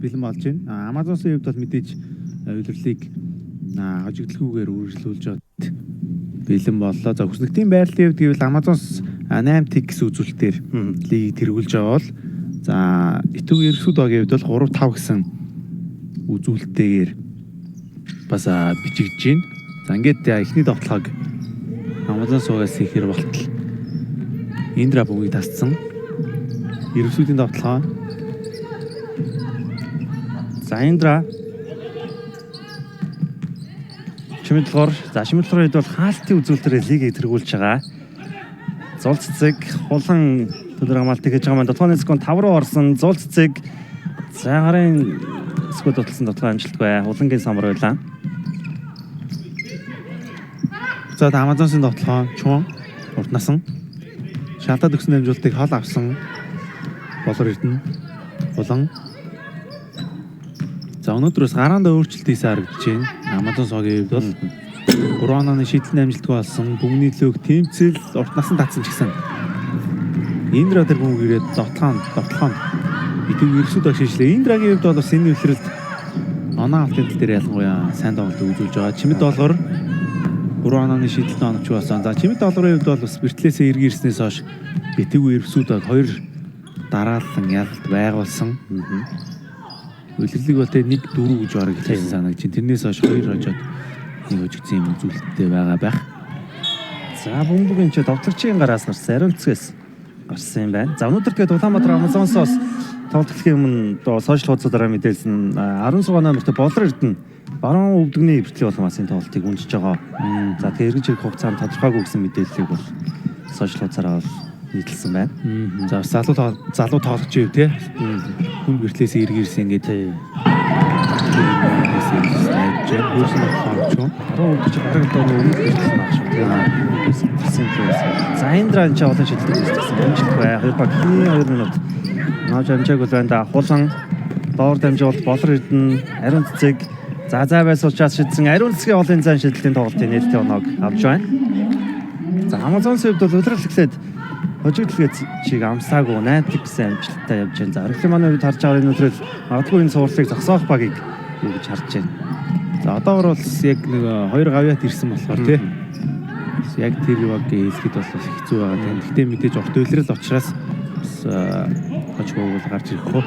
бэлэн болж байна. Amazon-сын хувьд бол мэдээж үйлрлийг хожигдлгүйгээр үргэлжлүүлж байгаа бэлэн боллоо. За хүснэгтийн байрлалын хувьд гэвэл Amazon-с 8 TX үзүүлэлтээр лигийг тэргүүлж байгаа бол за Итүү Ерсүдогийн хувьд бол 3-5 гэсэн үзүүлэлтээр бас бичигдэж байна. За ингээд эхний тоглоог Amazon суугаас ихээр болтол Индра бүгийг тасцсан. Ерсүдийн тоглоо. За Индра Шимэдлгоор хэд бол хаалтын үзүүлэлтээр лигийг тэргүүлж байгаа. Зул цэцэг хулан төлөр хамгаалтыг хийж байгаа маань дотооны секунд 5 руу орсон. Зул цэцэг за гарын сквад бодлсон тоглоо амжилтгүй. Хулангийн самар байлаа. За Amazon-сын тоглоо чуун урд насан шалтаад өгсөн амжилтыг хол авсан. Болор эрдэнэ хулан. За өнөөдрөөс гараандаа өөрчлөлт хийсэн харагдаж байна. Amazon суугийн хувьд бол 3 онооны шийдэлний амжилтгүй болсон. Бөмбөний лөг тэмцэл урт насан татсан ч гэсэн Индра тэр бөмбөг ирээд тоглоом Итүү Ерсүдөө шийдлээ. Индрагийн хувьд бол бас энэ үйлрэлд оноо автын тал дээр ялангуяа сайн тоглолт үзүүлж байгаа. Чимэд долгор 3 онооны шийдэлтэй оновч болсон. За Чимэд долгорын хувьд бол бас бэртлээсээ эргэн ирснээс хойш Итүү Ерсүдөө 2 дараалан ялалт байгуулсан. Үйлрлийг бол тэ 1-4 гэж бараг хэлсэн санагч. Тэрнээс хойш 2 хожоод нэг хожигдсан юм үзүүлэлттэй байгаа байх. За бөмбөгийн ч товтлогчийн гараас гарсан ариун цэцгээс гарсан юм байна. За өнөөдөр тэгээд Улаанбаатар Амазонсоос тоглохын өмнө сошиал хуудасаараа мэдээлсэн 10 суугаа номертой Болор Эрдэнэ баруун өвдөгний эвэртлийн болгоомын тоглолтыг үнэлж байгаа. За тэгээд эргэж ирэх хугацаанд тодорхойгүй гэсэн мэдээллийг бол сошиал хуудасаараа нийтэлсэн байна. За залуу тоглогч юу те хүн бэртлээс эргэн ирсэн ингээд хөөсөн тоглогч баруун өвдөж гараг дөрөв өмнө ирсэн баг шүү те. За Индра энэ ч олон шийдэлтэй хийсэн. Амжилтгүй 2 баг 2 минут наач амжааг бол байна да. Хулан доор дамжуулалт Болор Эрдэнэ ариун цэцэг за байсан учраас шийдсэн ариун цэцгийн олон зан шийдэлтийн тоглолтын нээлттэй оноог авч байна. За Amazon-сын хувьд бол удирдал эхлээд хожигдлыг чиг амсаагүй 8 гэсэн амжилттай явж байна. За Орхи манай үед харж байгаа энэ өдрөл магадгүй энэ суурлыг зогсоох багийг юу гэж харж байна. За одоогор бол яг нэг 2 гавьяат ирсэн болохоор тий. Яг тэр багийн хэлэхэд бол хэцүү байгаа. Гэхдээ мэдээж урт үйлрэл учраас бас хожиггүй бол гарч ирэх хөө.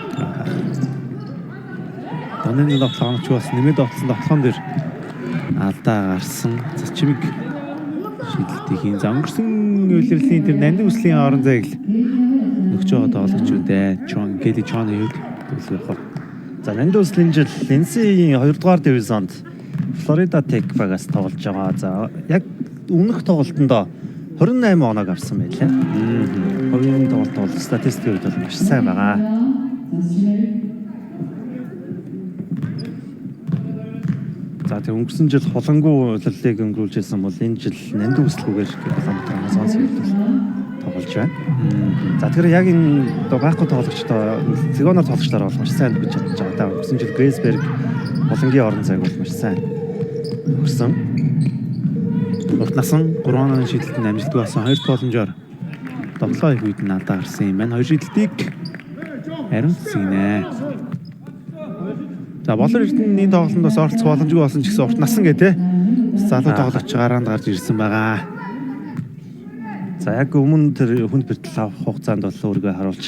Данын тоглоомч бас нэмээд оцсон тоглоом дээр алдаа гарсан. За чимэг шийдэлтийг хийн. За өнгөрсөн үйлрэлийн тэр нандин үслийн орон зайг нөгч байгаа тоглогчуд Чон Келли Чоны хувьд төлөвлөх. За нандин үслийн жил NC-ийн 2 дугаар дивизонд Florida Tech багаас тоглож байгаа. За яг өмнөх тоглолтонд 28 оноог авсан байлаа. Хувийн тоглолт бол статистикийн хувьд бол маш сайн байгаа. За тэг өнгөрсөн жил холонгуу улирлыг өнгөрүүлж ирсэн бол энэ жил нандин үслгүүгээр Улаанбаатар Амазонс хэлбэл тоглож байна. За тэр яг энэ байхгүй тоглогчдоо зэгоноор тоглогчдоор бол маш сайн гэж бодож байгаа. Да өнгөрсөн жил Грейсберг холонгийн орон зайг бол маш сайн өгсөн. Урт насан 3 онооны шийдэлтэнд амжилтгүй болсон 2 боломжоор тоглоо их үед надад гарсан юм байна. 2 шийдэлтийг ариун цэцгийнэ. За Болор Эрдэнэ энэ тоглолтод бас оролцох боломжгүй болсон ч гэсэн урт насан гэ те. Залуу тоглогч гараанд гарч ирсэн байгаа. За яг өмнө тэр хүнд бэртэл авах хугацаанд бол өөрийгөө харуулж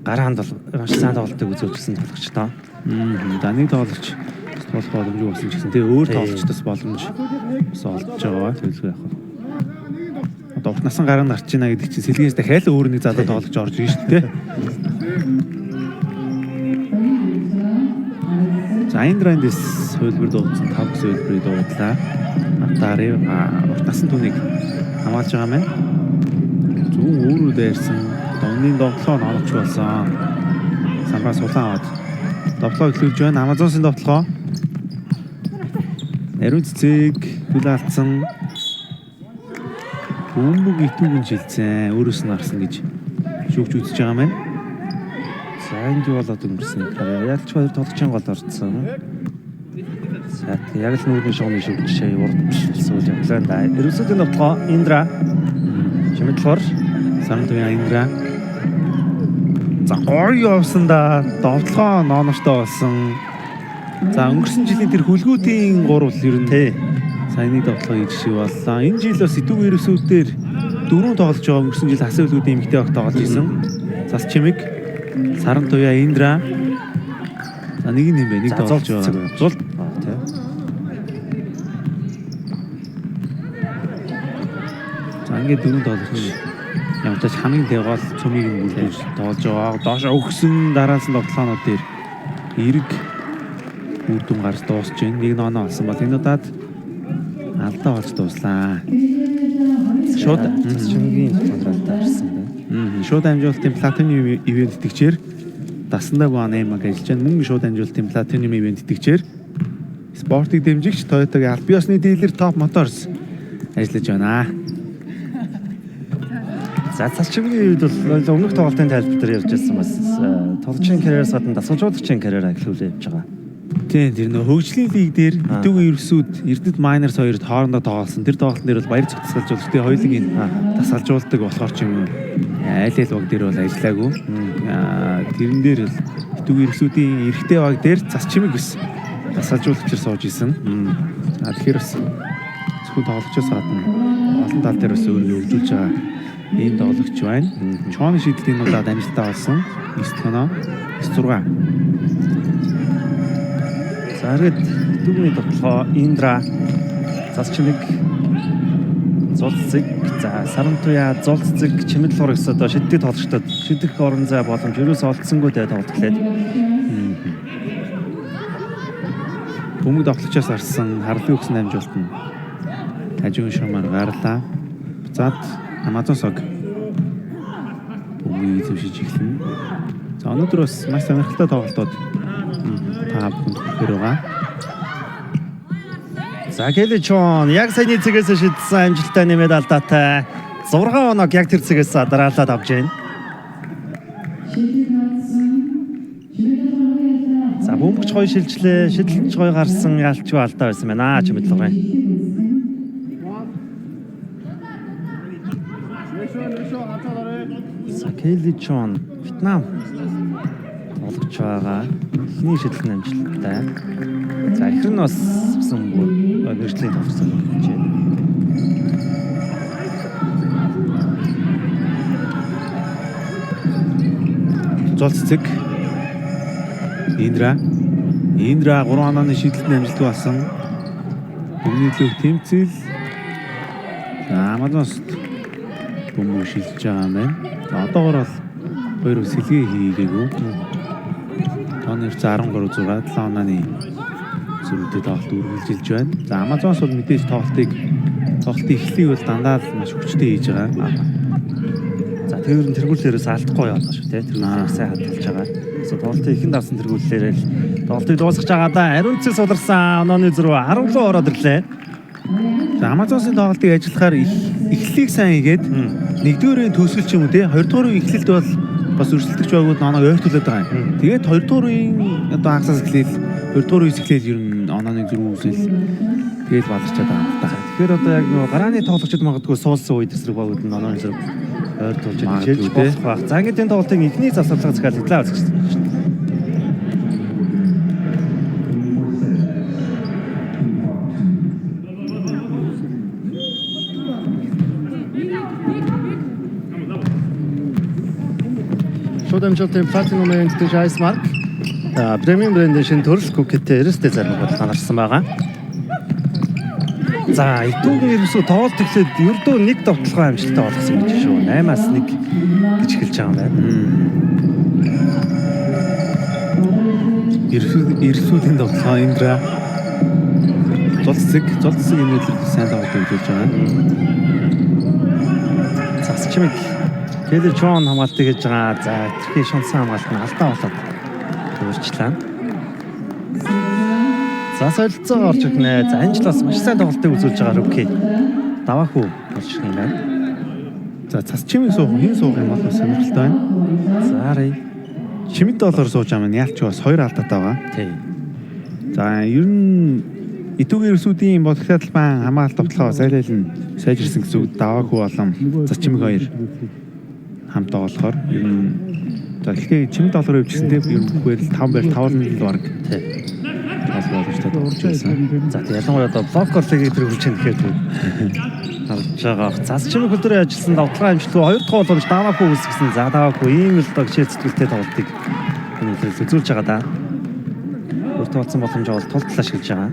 гараанд бол маш сайн тоглолтыг үзүүлсэн тоглогч тоо. За нэг тоглогч болох боломжгүй болсон ч гэсэн тэгээ өөр тоглогчдоос боломж бас олж байгаа төлөвлөгөө явах. Одоо урт насан гараанд гарч ийна гэдэг чинь сэлгээс дахиад өөр нэг залуу тоглогч орж ирж шүү дээ. За Индрандис хөлбөр дуудсан 5 гэсэн хөлбөрийг дуудлаа. Атари урт насан түүнийг хамгаалж байгаа мэн. Зөвхөн өөрөө дайрсан. Донны тоглоо оновч болсон. Самбаас улаан аваад тоглоо эхлүүлж байна. Amazon-сын тоглоо. Ариун цэцэг хөл алдсан. Бөмбөг итүүгэн шилжсэн. Өөрөөс нь гарсан гэж шүүгч үзэж байгаа мэн. За энд юу болоод өнгөрсөн юм бэ? Яг ч 2 тоглогчийн гол орсон. За яг л нүүрний шоуны шүүгч шээ урд сүүл явлаа да. Ерөөсөө энэ тоглоо Индра Чимэдлгоор Сарантуяа Индра За гоё явсан да. Довтлогоо нооноштой болсон. За өнгөрсөн жилийн тэр хүлгүүдийн гурвал ер нь Тий. саяны довтлогоо хийж шиг боллоо. Энэ жил бас Сэдвүү ерөөсүүдээр дөрөв тоглож байгаа. Өнгөрсөн жил хасаа хөлгүүдийн эмэгтэй баг тоглож исэн. Зас чимэг, Саран Туяа, Индра. За нэг юм бэ. Нэг тоглож байгаа. Зул. Тий. За ингээд дөрөв тоглож ямар ч хамгийн тэгвэл цөмийг нь үлдээж тоглож байгаа. Доош өгсөн дараалсан довтлоонууд дээр эрг үр дүн гарч дуусч байна. Нэг ноноо олсон бол энэ удаад алдаа болж дууслаа. Шууд Чимгийн контролтой ирсэн байна. шууд амжуулалтын платинум ивент итгэгчээр дасандаа Банемаг ажиллаж байна. Мөн шууд амжуулалтын платинум ивент итгэгчээр спортыг дэмжигч Toyota-гийн аль биесны дилер Top Motors ажиллаж байна. За цалчмгийн үед бол өмнөх тоглолтын тайлбар дээр ярьж байсан бас тоглогчийн карьераас гадна дасгалжуулагчийн карьер эхлүүлээ явж байгаа. Тийм тэр нөх хөгжлийн лиг дээр Сэдвүү ерөөсүүд Эрдэнэт Miners хоёрт хоорондоо тоглосон. Тэр тоглолтын дээр бол баяр зүг тасгалжуулагчдын хоёулыг тасгалжуулдаг болохоор ч юм уу айл баг дээр бол ажиллаагүй. Тэрэн дээр л Сэдвүү ерөөсүүдийн эрэгтэй баг дээр цас чимэг биш тасгалжуулагчаар сууж исэн. Тэгэхээр бас зөвхөн тоглогчоос гадна олон тал дээр бас өөрийгөө хөгжүүлж байгаа ийм тоглогч байна. Чооны шийдэлт энэ удаад амжилттай болсон. 9 тоноо 6. За ингээд дүүний тоглоо Индра засчмэг зулцэг за Сарантуя зулцэг чимэл хурагс одоо шиддэг тоглогчдод шидэх орон зай боломж ерөөс олдсонгүй дээ тоглолтлээд Бөмбөг тоглогчоос арсан харлын өгсөн амжилт нь хажуун шамаар гарлаа. Буцаад Амазон сог бөмбөгийг эзэмшиж эхэлнэ. За өнөөдөр бас маш сонирхолтой тоглолтууд та бүхэнд хүргэх байгаа. За Келичон яг саяны цэгээс шидсэн амжилттай нэмээд алдаатай 6 оног яг тэр цэгээс дараалаад авч байна. За бөмбөгч гоё шилжлээ, шидэлж гоё гарсан ялчгүй алдаа байсан байна чимэдлэг. За Келичон Вьетнам тоглож байгаа. Эхний шидлэн амжилттай. За ихэр нь бас гэсэн нэршлийн тавсан гэж байна. Зулцэг Индра 3 онооны шийдэлтний амжилттай болсон. Өмнөд лиг тэмцэл Амазост бөмбөг шилжиж байгаа юм байна. За одоогор бол хоёр сэлгээ хийгээгүй. Тооны хэмжээ 13 6 7 онооны зүрхтэй тоглолт үргэлжилж байна. За Амазонс бол мэдээж тоглолтын эхлэлийг бол дандаа л маш хүчтэй хийж байгаа. За тэр тэргүүлээрээс алдахгүй яваа шүү те. Тэр сайн хадгалж байгаа. So тоглолтын ихэнд авсан тэргүүлээрээ л тоглолтыг дуусгаж байгаа да. Ариунцыг суларсан онооны зөрүү 10 руу ороод ирлээ. За Амазонсын тоглолтыг ажиллахаар эхлэлийг сайн хийгээд нэгдүгээрийн төгсгөл ч юм уу те хоёрдугаар үеийн эхлэлд бол бас өрсөлдөгч байгууд оноо ойртуулад байгаа юм. Тэгээд хоёрдугаар үеийн одоо хагасаас эхлээл хоёрдугаар үеэс эхлээл ер нь онооны зөрүү үсэл тэгээд баларчаад байгаа юм да. Тэгэхээр одоо яг нөгөө гарааны тоглогчид магадгүй суулсан үед эсрэг байгууд нь онооны зөрүү ойртуулж хичээж болох байх. За ингээд энэ тоглолтын эхний завсарлага захиалагдлаа үзэж байна. Шууд амжилтын платинум ивент Ice Mark премиум брэндийн шинэ төрөл кукеттэй эрсдэл зарим бодлого гарсан байгаа. За итүүгийн ерөөсөө тоглолт эхлээд ердөө нэг довтлогоо амжилттай болгосон гэж шүү. 8-аас 1 гэж хэлж байгаа юм байна. Эрсүүдийн довтлогоо Индра Зулцэг энэ өдрөд сайн тоглолт өгүүлж байгаа. Засчмэг Келичон хамгаалтыг хийж байгаа. За тэрхий шунсан хамгаалт нь алдаа болоод өөрчлөө. За солилцоо орж ирнэ. За Анжелос маш сайн тоглолтыг үзүүлж байгаа Руки. Даваах уу болж ирнэ байна. За цас чимэг суух хин суух юм бол сонирхолтой байна. За Рэй Чимэд доллар сууж байгаа нь ялч бас 2 алдаатай байгаа. тий. За ер нь итүүгийн ерсүүдийн бодлогын талбай хамгаалалт тоглохоо сайлайлан сайжирсан гэсэн үг даваагүй болон зас чимэг 2 хамтаа болохоор ер нь За гэхдээ чимд доллар өвчсөн те ер нь бүхээр л 5 байр 5 л баг. Тий. Бас боломжтой дуурчсан. За тэг ялангуяа одоо блокер лиг дээр хүрч байгаа гэхээр харж байгаа. Зас чимэг өдрөө ажилласан давталгаа амжилтгүй 2 дахь боломж даваагүй үсгэсэн. За даваагүй ийм л одоо хичээл зүтгэлтэй тоглолтыг энэ үлрэл үзүүлж байгаа да. Өөртөө болсон боломжоо бол тултал ашиглаж байгаа.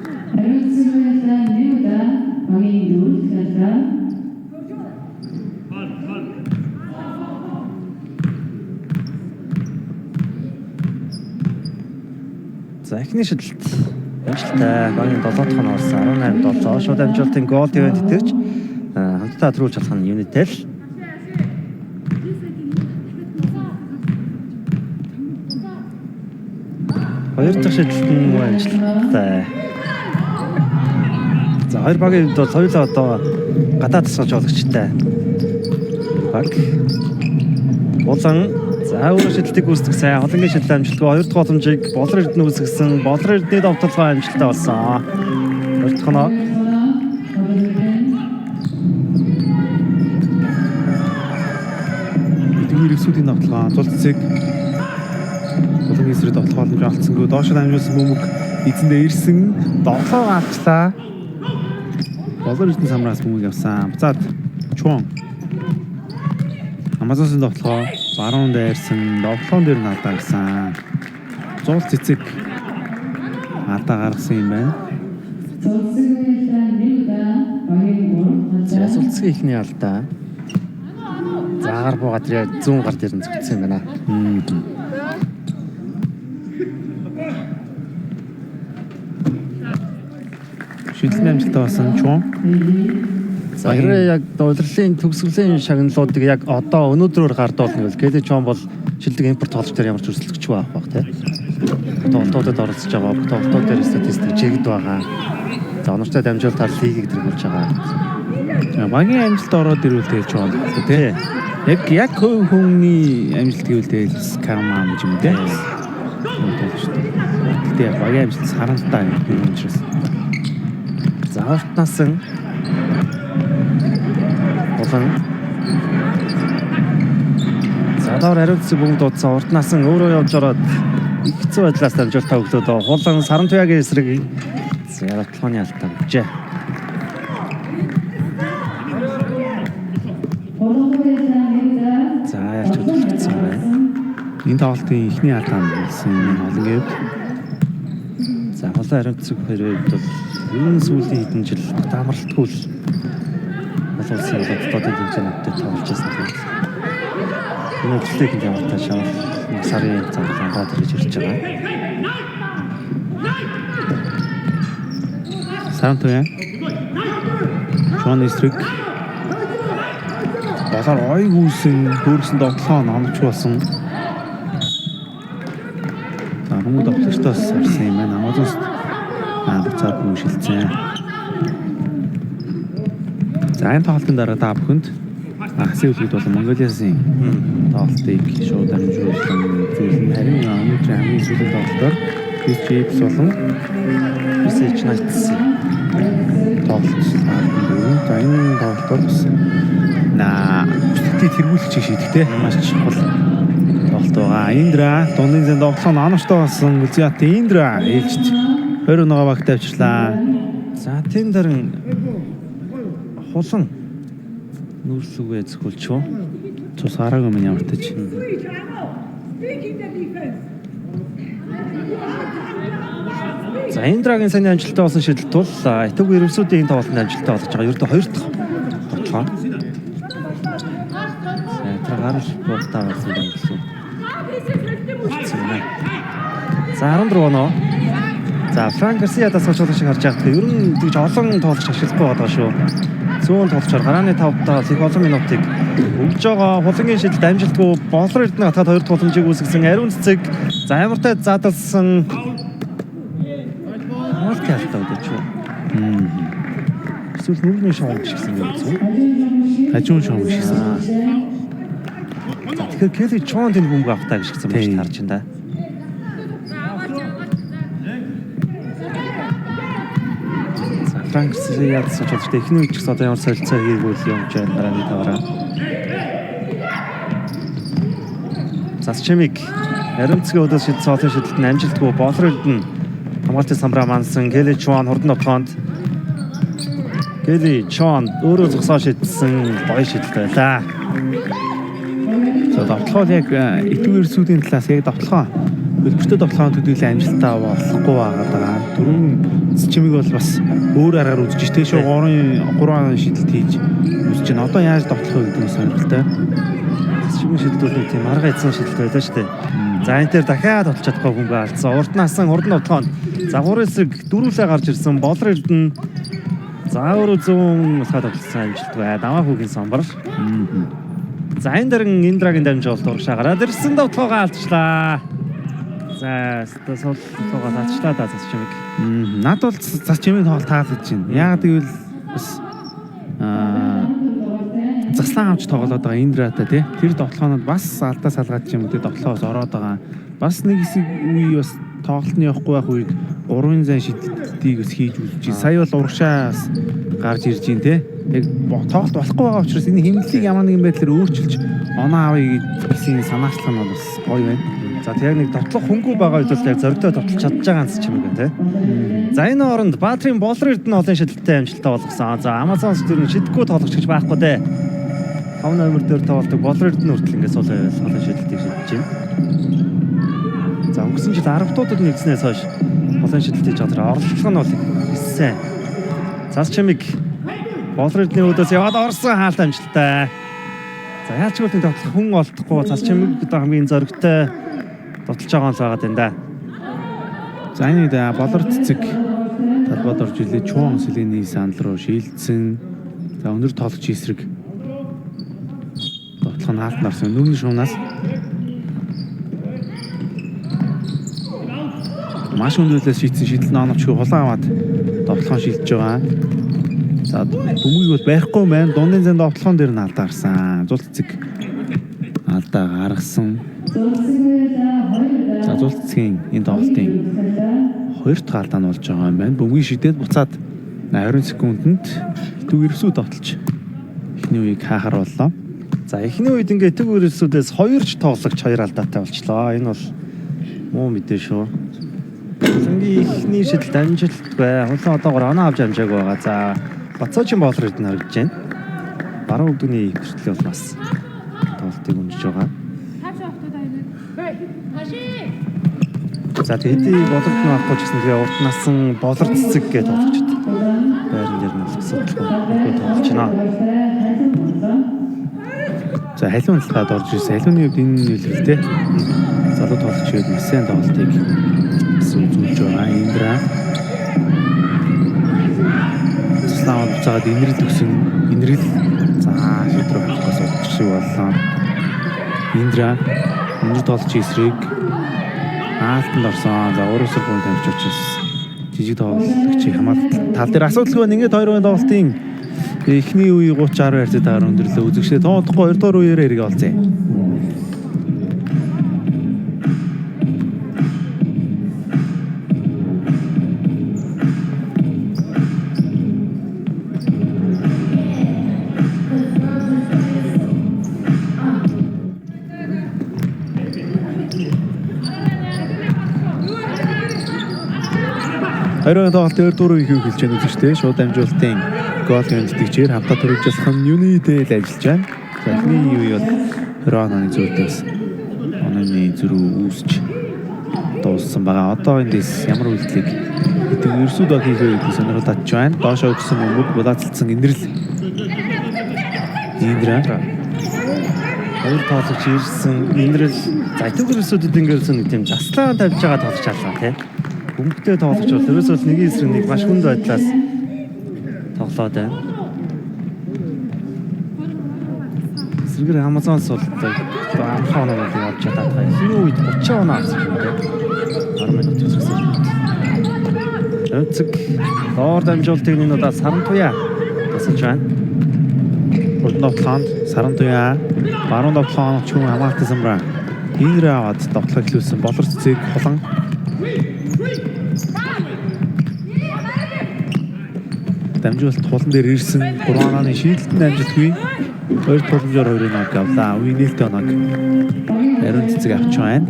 За эхний шидэлт амжилттай багийн 7 дахь нь орсон 18-7 шууд амжилтын гол ивент итгэж хамтдаа төрүүлж болох нь Unitel. Хоёр дахь шидэлт нь амжилттай. За хоёр багийн хувьд бол хоёулаа одоо гадаад тасгаж жологчтой. Баг улан за өөрөө шидэлтийг үүсгэсэн. Холонгийн шидэлт амжилтгүй 2 дахь боломжийг Болор Эрдэнэ үүсгэсэн. Болор Эрдэнэ давталгаа амжилттай болсон. 2 дахь нь Эдгээр эсүүдийн давталгаа тул цэцэг Холонгийн эсрэг давталгаа болж алдсангүй доош дамжуулсан бөмбөг эзэндээ ирсэн. Доглоо авчлаа. Болор Эрдэнэ самраас бөмбөг явсан. Буцаад Чуан Амазонсын давталгаа баруун дайрсан довлоон дээр надаа гисэн. Зуул цэцэг надаа гаргасан юм байна. Зэсэлцгийн ихний алдаа. Заагаар буугаад тэр зүүн гар дээр нь зүгтсэн юм байна. Шидэлтийн амжилттай болсон Чуан. За хэрвээ яг удирдлын төгсгөлийн шагналуудыг яг одоо өнөөдрөөр гардуулна гэвэл Гэлэ Чон бол шилдэг импорт тоглогч нар ямар ч өрсөлдөгчгүй авах баг тий. Тоглолтуудад оролцож байгаа. Тоглолтууд дээр статистик жигд байгаа. За онортой дамжуулалтаар лигийг дэргүүлж байгаа. Багийн амжилт ороод ирвэл тэгээд Чуан тий. Яг хүний амжилт гэвэл тэгээд Карман юм тий. Тэгээд багийн амжилт сарантай юм учраас. За хортнасан Задаар хариуцсан бүгд дуудсан уртнаас нь өөрөө явж ороод их хэцүү байдлаас дамжуулалтаа өглөөд хулан Сарантуягийн эсрэг зартлооны алдаа гэжээ. За ялч хөдөлгдсөн байна. Энэ тоглолтын эхний алдаа болсон юм Холонгийн хувьд. За хулан хариуцсан хэрэг бол энэ сүүлийн хэдэн жил таамарлтгүй л улсын бодлогын хэмжээтэй тоглож байсан юм. Энэ төслийн ямар таашаа нэг сарын цагт ангаад ирж ирж байгаа. Сарантуян Чуан эсрэг болоор ой гүйсэн хөрсөн дотлоо номч болсон. За хүмүүс тоглогчдоос орсон юм байна. Амазонс буцаад бүм шилцэн. За энэ тоглолтын дараа та бүхэнд Асын үлгүүд болон Монголиасын тоглолтыг шууд амжуулсан зүйлэн харин өнөөдрийн хамгийн сүүлийн тоглолтоор Chiefs болон Message Knights тоглолт. За энэ тоглолтоор бас бүтэцийг тэргүүлчих шийдэгтэй маш чухал тоглолт байгаа. Индра дундын зэн тоглолт анаштай болсон Үзиат Индра ээлжид 21 багт авчлаа. За тэн дэрэн хулан нүүрсүгээ зөвхөлчөө. Цус хараагүй минь ямар тач. За Индрагийн сайн амжилттай болсон шидэлт бол Итог ерөнсүүдийн энэ тоглолтод амжилттай болж байгаа. Ердөө 2 дахь бодлоо. За гарал боолтаа болсон юм гэсэн. За 14 оноо. За Франк Гарсиадаас очоод шиг харж байгаа. Ер нь тэгж олон тоглож ашиглахгүй байгаа шүү. Зүүн тоглолчоор гарааны 5-таа их олон минутыг өгж байгаа. Хулангийн шидэлт амжилтгүй Болор Эрдэнэ хатгаад 2 дахь боломжийг үүсгэсэн ариун цэцэг. За ямартай заадалсан Ялтаа гэж юу. Эсвэл нүрийн шоу гişсэн юм уу? Хажуун шоу гişсэн. Тэгэхээр Келли Чон тэнд бөмбөг авахтаа гişсэн байж харж байна. За Франк Гарсиад сочолж техник үеч гэсэн одоо ямар солилцоо хийгүүл юм ч байна гарааны таваараа. Засчмиг Аримцгийн өдөөс шийдсэн олон шийдэлт нь амжилтгүй болор эрдэнэ хамгаалтын самбраа мансан Келли Чуан хурдан тоглоонд Келли Чуан өөрөө зогсоо шийдсэн гоё шийдэлт байлаа. За тоглоом яг итвэр сүдийн талаас яг тоглоом хөлбөртөө тоглоом төдийлэн амжилттай болохгүй байгаа. Дөрвөн чимиг бол бас өөр аргаар үзэж штэ шүү 3 шийдэлт хийж үзэж байна. Одоо яаж тоглох вэ гэдэг нь сонирхолтой. Чимиг шийдэлтүүд нэг тийм арга эзэн шийдэлт байлаа штэ. За энэ дээр дахиад олж чадахгүй хүн байлцсан. Урд насан хурдан тоглоонд загвар хэсэг дөрвөлээ гарч ирсэн болор эрдэнэ за өөрөө зүүн усгаад тоглосон амжилт бай. Даваагүй самбар. За энэ дээр Индрагийн дамжуулалт урагшаа гараад ирсэн тоглоогоо алдчихлаа. За сул тоглоогоо алдчихлаа да Засчмиг. Над бол Засчмиг тоглолт таалагдж байна. Яг тэгвэл бас заслан авч тоглоод байгаа Индратай тий. Тэр тоглоонод бас алдаа салгаад ч юм уу тий тоглоос ороод байгаа. Бас нэг хэсэг үе бас тоглолтны явахгүй байх үед 3 зан шийдэлтийг бас хийж үзэж. Сая бол урагшаас гарч ирж байна тий. Яг тоглолт болохгүй байгаа учраас энэ хэмнэлийг ямар нэгэн байдлаар өөрчилж оноо авъя гэсэн санаачлах нь бол бас гоё байна. За тэг яг нэг тоглох хөнгүү байгаа үед бол яг зоригтой тоглож чадж байгаа юм шиг байна тий. За энэ хооронд Баатрин болор эрдэнэ олон шийдэлттэй амжилттай болгосон. За Амазонс тэр нь шидэхгүй тоглогч гэж байхгүй дээ. 5 номер дээр тоглодог болор эрдэнэ хүртэл ингээс олон шийдэлтийг шийдэж байна. За өнгөрсөн жил 10 дуудад нэгснээс хойш олон шийдэлтийн чадраа оролцох нь бол ихсэн. Засчмиг болор эрдэнэ өдөөс яваад орсон хаалт амжилттай. За яаж ч үгүй тоглох хүн олдохгүй Засчмиг одоо хамгийн зоригтой тоглож байгаа л байгаа юм да. За энэ болор цэцэг талбайд орж илээ Чуан Сэлэний санал руу шилжсэн. За өнөр тоглогч эсрэг тоглох нь хаалт нарсан нүгний шуунаас маш өндөрлөөс шийдсэн шийдэл нооночгүй хулан аваад тоглоом шилжиж байгаа. За бөмбөгийг бол барихгүй байна. Дундын зам тоглоом дээр нь алдаа гарсан. Зул цэцэг алдаа гаргасан. За зул цэцгийн энэ тоглолтын 2 дахь алдаа нь болж байгаа юм байна. Бөмбөгийг шидээд буцаад 20 секундэд төв ирсүү тоглож эхний үеийг хаахарууллаа. За эхний үед ингээд төв ирсүүдээс 2 ч тоглогч 2 алдаатай болчлоо. Энэ бол муу мэдээ шүү. Сангийн ихний шидэлт амжилтгүй. Хулан одоогоор оноо авч амжааг байгаа. За Бацаачин болор эрдэнэ харагдаж байна. Баруун өвдөгний хүртэл бол бас тоглолтыг өнжиж байгаа. За тэдний болорт нь авахгүй ч гэсэн тэгээ урт насан болор цэцэг гэж тоглогчд байран дээр нь асуудалгүй тоглож байна. За халиун талхаад орж ирсэн. Халиуны хувьд энэ нөлөөлөлтэй залуу тоглогчид маш сайн тоглолтыг үзүүлж байгаа. Индра заслан буцаад инрэл өгсөн. Инрэл за шийдрэг хавхаас удах шиг боллоо. Индра өндөр тоглогч эсрэг хаалтанд орсон. За өөрөөсөө гол тавьж очиж жижиг тоглогчийн хамгаалалт тал дээр асуудалгүй байна. Ингээд 2 үеийн тоглолтын эхний үе 30-60 хайрцагтайгаар өндөрлөө үзэгчдээ тоодохгүй 2 дугаар үеэрээ эргээ олзээ. Хоёрын тоглолт 2 дугаар үеийг хэлж байгаа үзэгчдээ шууд дамжуулалтын гол хэмжигчээр хамтаа төрүүлжлэх нь Юнитэй ажиллаж байна. За эхний үе бол 20 оны зөрдөөс онооны зөрүү үүсч дууссан байгаа. Одоо эндээс ямар үйлдэлийг гэдэг ерсүүд баг хийх вэ гэдэг сонирхол татж байна. Доошоо өгсөн бөмбөг булаацалсан инрэл. Индра хоёр тоглогч ирсэн инрэл за төгөрсөдөд ингэсэн нэг тийм заслаа тавьж байгаа тоглож чаллаа тийм. Бөмбөгтэй тоглогч бол ерөөсөө нэг эсрэг нэг маш хүнд байдлаас тоглоод байна. Эсрэгээр Амазонс бол анхаа оноо явж чадаад байгаа. Эхний үед 30 оноо авсан юм байна. 10 минут үзсэн. Өнцөг доор дамжуултыг энэ удаа Сарантуяа тасалж байна. Урд тоглоонд Сарантуяа баруун тоглоом ч юм хамгаалт самбраа Индра аваад тоглох хэлүүлсэн болор цэцэг хулан дамжуулалт хулан дээр ирсэн 3 онооны шийдэлтэнд амжилтгүй 2 тулмжаар 2 оноо авлаа. Үе нээлттэй оноо Ариун цэцэг авч байна.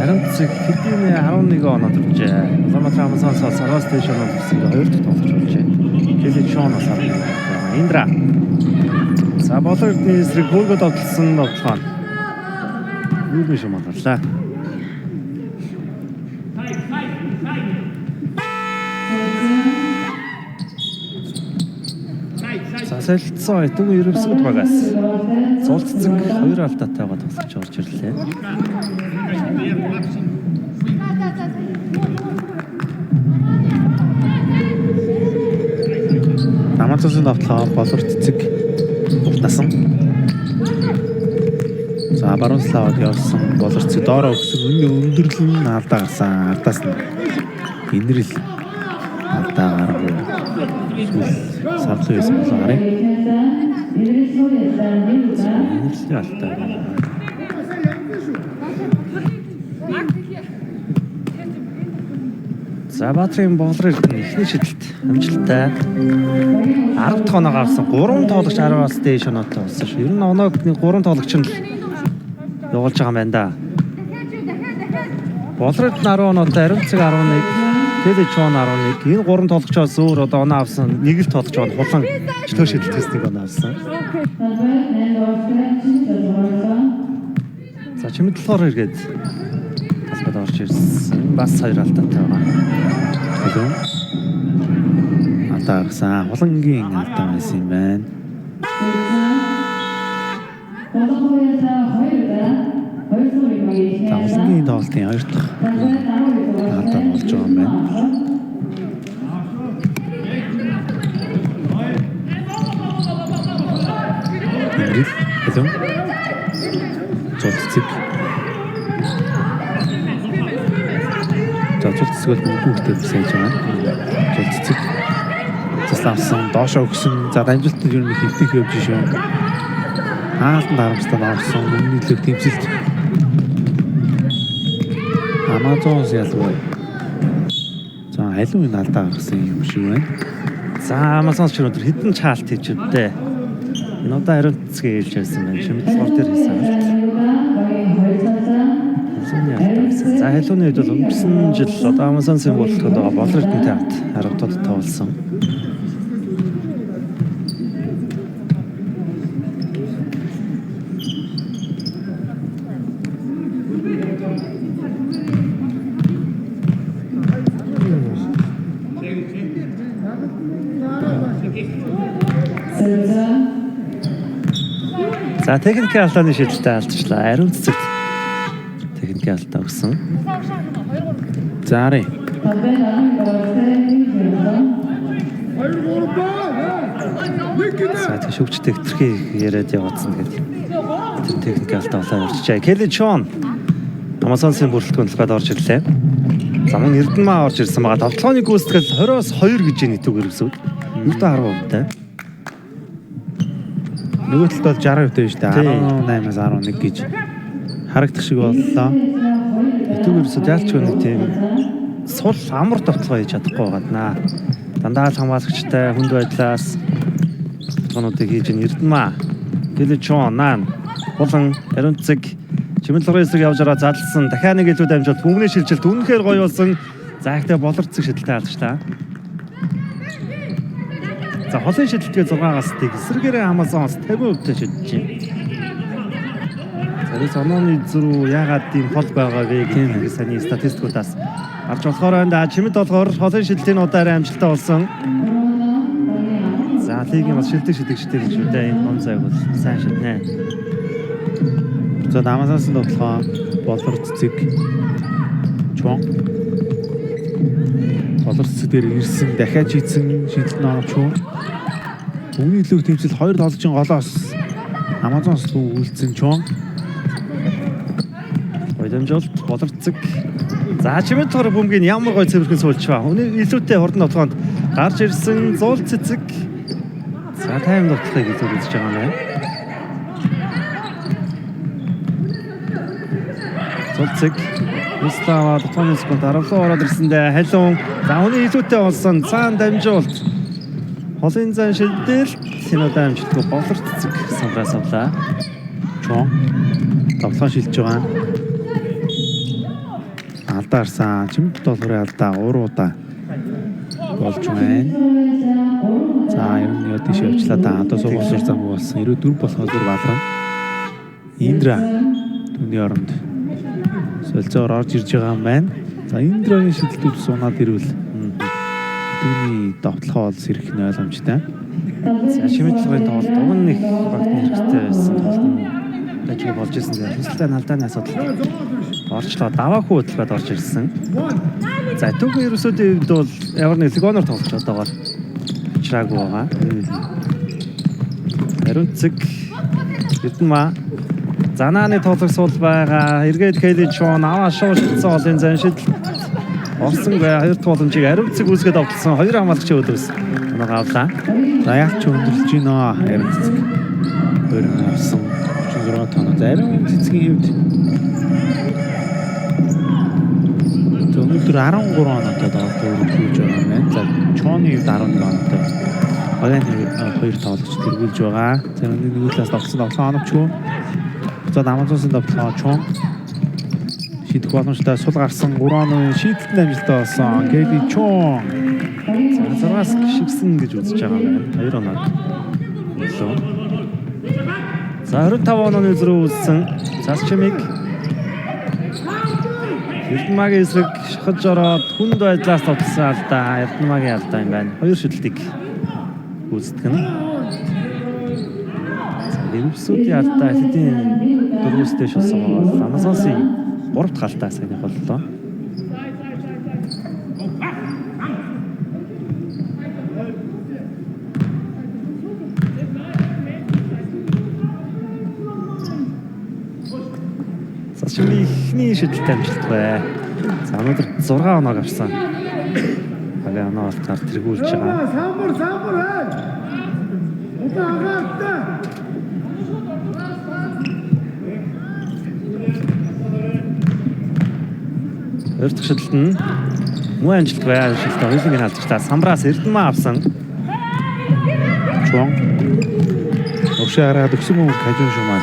Ариун цэцэг хэдийн 11 оноод иржээ. Улаанбаатар Амазонсоос Сараас Дэшон болсон 2 дахь тоглож болжээ. Келли Чонос авсан. Индра. За боловны эсрэг хөргөд тоглосон тоглоом. Юу биш юм боллаа. Солилцоо итгүй ерөөсөд багаас. Зул цэцэг 2 алдаатайгаа тоглож орж ирлээ. Амазонсын давтлаа болор цэцэг насан. За баруун славад явсан болор цэцэг доороо өгсөн өндөрлөн алдаа гарсан. Ардаас нь инрэл алдаа гаргав. Савлын байсан болоо харъя. Инрэл алдаа. За Баатрын болрыг эхний шидэлт амжилттай 10 дахь оноо гарсан 3 тоглогч 10-аас дээш оноотой болсон шүү. Ер нь оноог 3 тоглогч нь явуулж байгаа юм байна да. Болрыг 10 оноотой, Ариун цэцэг 11, Келли Чон 11. Энэ 3 тоглогчоос өөр одоо оноо авсан нэг л тоглогч байна. Хулан чөлөө шидэлтээс нэг оноо авсан. За чимэдлэлээр иргээд талбайд орж ирсэн. Бас 2 алдаатай байна. Хэлэн. Алдаа гарсан. Хулангийн алдаа байсан юм байна. Хулангийн тоглолтын 2 дахь алдаа болж байгаа юм байна. Хэлэн. Зул цэцэг. Зул цэцгүүд бүгдээ сайж байна. Зул цэцэг. Заславсан доошоо өгсөн. За дамжуултанд ер нь хөвтөх явж шүү. Хаалтан дарамжтаа авсан өмнөний лөг тэмцэлт. Амазонс ялгүй. За халуун энэ алдаа гарсан юм шиг байна. За Амазонс ч өнөөдөр хідэн чаалт хийж үдээ. Энэ удаа Ариун цэцгээ хэлж байсан байна. Чимэдлэлээр дээр хийсэн алт. За халууны үед бол өнгөрсөн жил одоо Амазонсын бүрэлдэхүүнд байгаа болролттой хамт харамтууд тоглосон. За техникийн алдааны шийдэлтэй алдчихлаа. Ариун цэцэгт техникийн алдаа өгсөн. Заари. За тэг шүгчтэй хэтэрхий яриад яваадсан гэдэг. Тэр техникийн алдаа болоо явчихжээ. Келли Чон Амазонсын бүрэлдэхүүнд талбайд орж ирлээ. За мөн Эрдэнэмаа орж ирсэн байгаа. Тоглооны гүйцэтгэл 20-оос 2 гэж нийтүүгээр өсвөл. Юутай 10%-тай. Нөгөө талд бол 60% дээ шүү дээ. 18-аас 11 гэж харагдах шиг боллоо. Итүүгээр өсөд яалч нэг тийм сул амар тоглоо хийж чадахгүй байгааднаа. Дандаа л хамгаалагчтай хүнд байдлаас тоглоомуудыг хийж Эрдэнэмаа, Келли Чон, Хулан, Ариун цэцэг чимэдлэлээр эсрэг явж байгаа залсан. Дахиад нэг илүү дамжуулт бүгний шилжилт үнэхээр гоё болсон. За ихтэй болор цэцэг шидэлтэй алдчихлаа. За холын шидэлтгээ 6-аас тэг эсрэгээрээ Амазонс 50% шидэж байна. Тэрс онооны зүрх яагаад тийм хол байгаа вэ гэх саний статистикуудаас харж болохоор байна. Чимэд болохоор холын шидэлтийн удаараа амжилттай болсон. За лигийн бас шидэгчтэй гэж үдэ энэ онцайг бол сайн шиднэ. За Амазонсын тоглоо болор цэцэг Чон болор цэцэг дээр ирсэн дахиад шийдсэн шийдэлт нөө Чон Өмнө лөг тэмцэл 2 тоглолчийн голоос Амазонс руу үйлдсэн Чон Ойдамжуулт болор цэцэг. За чимэд тор бөмбөгийн ямар гой цэвэрхэн суулчваа. Өнөө илүүтэй хурдан тоглоонд гарч ирсэн зул цэцэг. За тайм тоглохыг илүү үзэж байгаа юм байна. Цэцэг Мустава дотооны секунд 10 ороод ирсэндээ халуун. За өнөө илүүтэй болсон цаан дамжуулт. Холын зан шилдэл энэ удаа амжилтгүй болор цэцэг самраас авлаа. Чон Тоглоом шилжиж байгаа. Алдарсан чимд долгорын алдаа 3 удаа болж байна. За ер нь яа тийш явчлаа да. Одоо суугасар зам болсон. 94 болохоор бүр балран. Индра түүний оронд солилцоор орж ирж байгаа юм байна. За Индрагийн шидэлтүүд сунаад ирвэл түүний довтлохоо олс ирэх нь ойлгомжтой. За шимэдлэгийн тоглолт уг нь их багтны хэрэгтэй байсан тоглолт ажиг болж ирсэн. Хүсэлтэн алдааны асуудал орчлоо даваагүй хөдөлгөөд орж ирсэн. За түүхэн ерөөсөө бол ямар нэг легоноор тоглож одоогоор чираагүй байгаа. Ариун цэг Эрдэнэмаа Занааны тоглох сул байгаа. Эргээд Келли Чон аваа шууд шилжсэн олон зан шидэл орсонгүй хоёр дахь боломжийг ариун цэг үүсгээд автлсан хоёр хамгаалагчийн өдөөс оноо авлаа. За яг ч өндөрлж гинөө ариун цэцэг. Хоёр авсан 36 тоноо ариун цэцгийн хэвд. Өнөөдөр 13 оноотой тоглолт өргөжүүлж байгаа юм байна. За Чоны хэвд 11 оноотой. Багааны хоёр тоглогч тэргүүлж байгаа. За нэг талаас тоглосон тоглоом оновчгүй. За Амазонсын давталгаа Чон шийдэх боломжтой сул гарсан 3 оны шийдэлтэн амжилттай болсон Келли Чон. За 6-аас гიშгсэн гэж үзэж байгаа юм байна. 2 оноо. За 25 онооны зөрөө үзсэн. Цас чимиг Эрдэнэмагийн эсрэг шахаж ороод хүнд байдлаас тоглосон алдаа. Эрдэнэмагийн алдаа юм байна. Хоёр шидэлтийг үүсгэн. Ливсүүдийн алдаа хэдийн дөрвөөстэй шилсэн байгаа. Амазонсын 3 дахь алдаа сайн боллоо. За шинэ ихний шидэлтэй амжилт бай. За өнөөдөр 6 оноо авсан. Багаа оноо олтаар тэргүүлж байгаа. Самбар хай. Удаагаатаа. Хоёр дахь шидэлт нь муу амжилт бай. Шидэлт хоёулынг алдаж та самбраас Эрдэнэмаа авсан. Чон. Өгшөө хараад өгсөн мөн хажуун шумаа.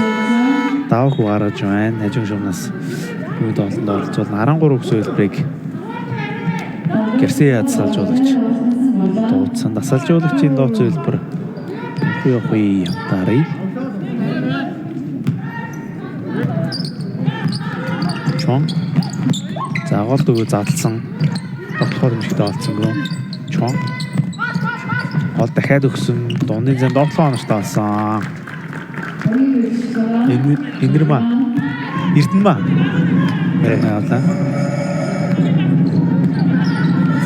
Давх гаргаж байна. Хажуун шумнаас юу доолнд оролцвол 13 өсөө хэлбэрийг Гэрсээ ядсалжуулагч дуудсан дасалжуулагчийн дооц хэлбэр хөөхгүй явтарыг Чон за гол дөгөө задлсан тоглохоор юмшигтэй олцсонгүй Чон гол дахиад өгсөн дууны зам тоглохоо оноштой болсон Эрдэнэмаа явлаа.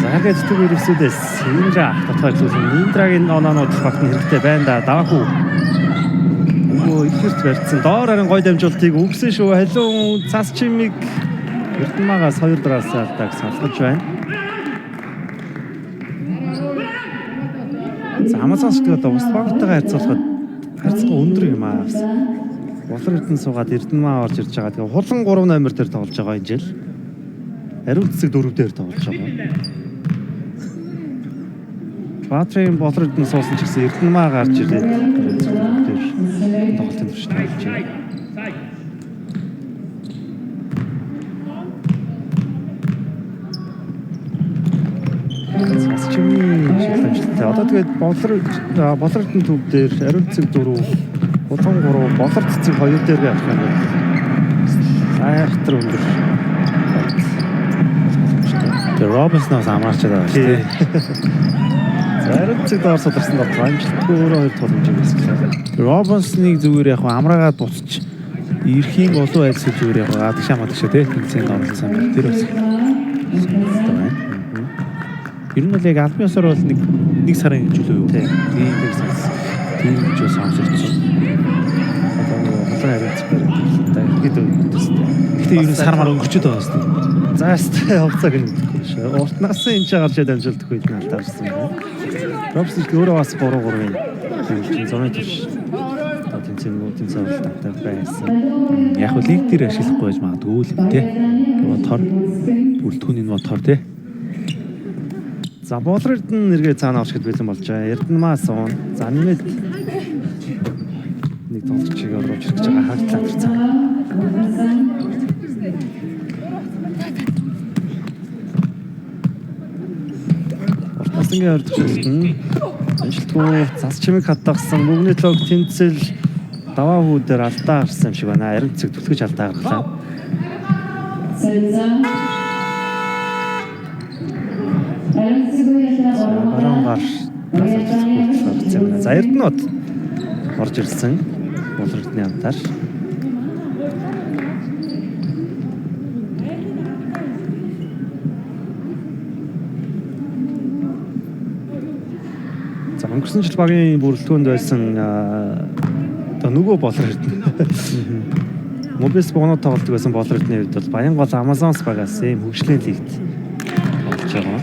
Загад түгээр өсөдөөс Индра татгалзуулсан. Индрагийн оноонууд багтны хэрэгтэй байна да. Даваагүй. Өө ихэрт барьсан. Доор харин гой дамжуултыг өгсөн шүү. Халуун цас чимиг Эрдэнэмаагаас 2 дараас алдааг салгаж байна. За Амазонс гэдэг ус багтайгаа харьцуулахад өндөр юм аа. Болор Эрдэнэ суугаад Эрдэнэмаа орж ирж байгаа. Тэгээ хулан 3 номер дээр тоглож байгаа энэ жил. Ариун цэцэг 4 дээр тоглож байгаа. Баатрын болор Эрдэнэ суусан ч гэсэн Эрдэнэмаа гарч ирээд тоглолтын туршид болж байна. Цас чимээ шилжүүлэлтээ. Одоо тэгээд болор Эрдэнэ төв дээр ариун цэцэг 4 Улаан 3 болор цэцэг 2 дээр явах юм байна. Айхтар өндөр. Тэр Робинснаас амарчаад байгаа шүү дээ. Ариун цэцэг доор суларсан тоглоо амжилтгүй өөрөө 2 боломжийг үүсгэлээ. Робинсныг зүгээр яг амраагаад буцаж ирэх юм болов айлсгүй зүгээр яг гадагшаа мадагшаа тий тэнцээнд оролцсон юм. Тэр бас ер нь л яг албан ёсоор бол нэг сарын хэмжүүлээ юу. Тийм гэж сонсогдсон. Гэтэ ер нь сар мар өнгөрчөд байгаа шүү дээ. Заастай явцаг юм шүү. Уртнаас энэ ч гарч дамжуулдаг үед нь алдаарсан байна. Робс өөрөө бас 3-3-ын зургийн турш тэнцэнүүд цаавалтай байсан. Яг л лиг дээр ашиглахгүй байж магадгүй л юм те. Мотор бүрэлдэхүүний мотор те. За болор Эрдэнэ нэргээ цаана орчод бэлэн болж байгаа. Эрдэнэмаа суун. За нэмээд нэг тоглогчийг оруулж ирэх гэж байгаа хагтлаа тэр цаг. Уртнасангийн ойр төвшөлтөн амжилтгүй зас чимэг хадгасан бүгний лог тэмцэл даваа хүүдээр алдаа гарсан юм шиг байна. Ариун цэг түлхэж алдаа гарлаа. Баруунгаар за Эрдэнэт орж ирсэн. Улирдны амтаар. За өнгөрсөн жил багийн бүрэлдэхүүнд байсан нөгөө болор Эрдэнэ. Мобис богоно тоглолт байсан болор Эрдэнэний хувьд бол Баянгол Амазонс багаас ийм хөгжлийн лигт болж байгаа.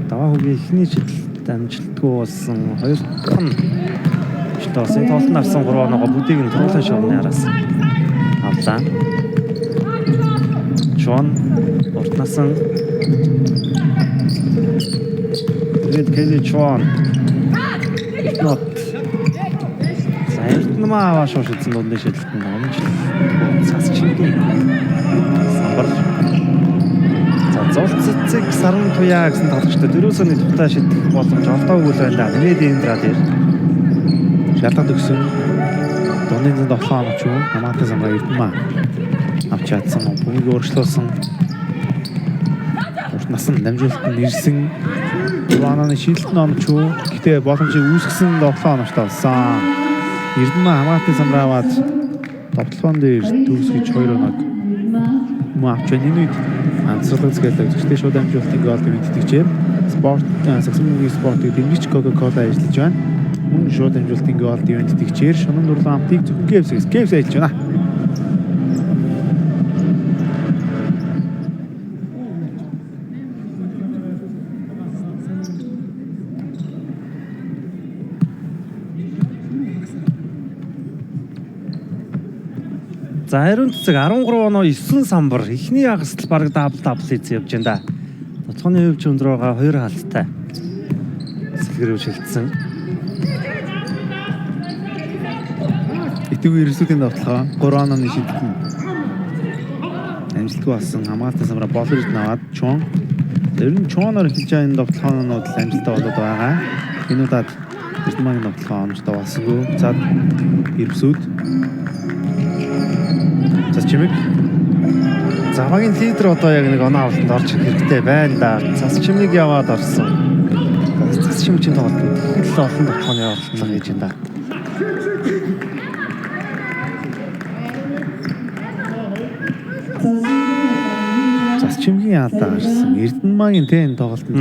Даваа хөгийн эхний жилд амжилтгүй болсон 2 дахь нь бас энэ тоглолтод авсан 3 оноогоо бүгдийг нь турлын шоуны араас авлаа. Чон уртнасан Кэли Чон нот Эрдэнэ аваа шуушилсан дундын шилэлтэн номж цас чимгийн самбар за зулццэг саран туяа гэсэн тоглогчтой 4 сарын тухтай шидэх боломж олдоогүй л байна. Нэмээд Индра дээр шалтгаан өгсөн дундын зам тоглоом авч юу хамаатай замраа Эрдэнэ авч чадсан бүгд өөрчлөсөн уртнасан дамжуулалтанд ирсэн Улаананы шилэлт номч юу гэхдээ боломжийг үүсгэсэн тоглоом авч талсан Эрдэнэ хамаатай замраа аваад тоглоом дээр дүүсгэж 2 оног маач энэ үед анцлог згэлдэг зөвхөн шууд дамжуулалтын гол мэдтгэжээ спорт саксмгийн спортыг дэмжиж Coca-Cola ажиллаж байна. Мөн шууд дамжуулалтын гол мэдтгэжээр шунан дурлан амтыг зөвхөн KFC ажиллаж байна. За хариун цэцэг 13 оноо 9 самбар эхний хагасл баг дабл хийсэн явж байна да. Тоцооны хувьч өндөр байгаа 2 хаалттай. Сэлгэрүү шилжсэн. Итгүй ерөөсүүдийн давталгаа 3 онооны шилдэлтэн амжилтгүй болсон хамгаалалтын самбараа болор наваад Чон ер нь Чоноор эхэлж байгаа энэ давталгаанууд амжилттай болоод байгаа. Энэ удаад Эрдэнэгийн давталгаа онцтой болсонгүй. За Ирбсүүд цас чимэг завагийн лидер одоо яг нэг оноо авалтанд орж ирэх хэрэгтэй байна да. Цас чимэг яваад орсон. Цас чимэг чинь тоглолт их л олон давталгааны оролцоо хийж байна да. Цас чимгийн алдаа гарсан. Эрдэнэгийн тэн тоглолтод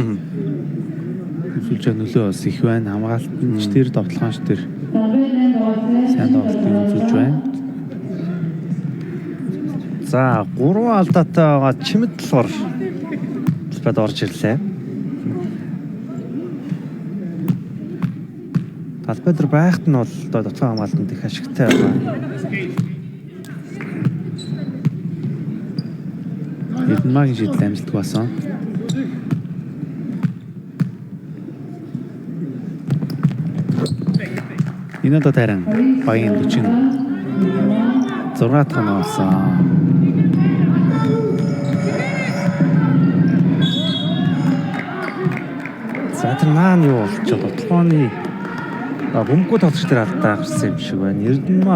үзүүлж байгаа нөлөө бас их байна. Хамгаалтч тэр давталгаанч тэр сайн тоглолтыг үзүүлж байна. За 3 алдаатай байгаа чимэд болохоор бод орж ирлээ. Талбайд байхад нь бол одоо дотоо хамгаалтанд их ашигтай байна. Эрдэнэгийн шийдэл амжилтгүй болсон. Энэ удаа тарин багийн 46 дахь оноо болсон. За тэр маань юу болчиход бодлооны бөмбөгөө тоглогч тэр алдаа гарсан юм шиг байна. Эрдэнэт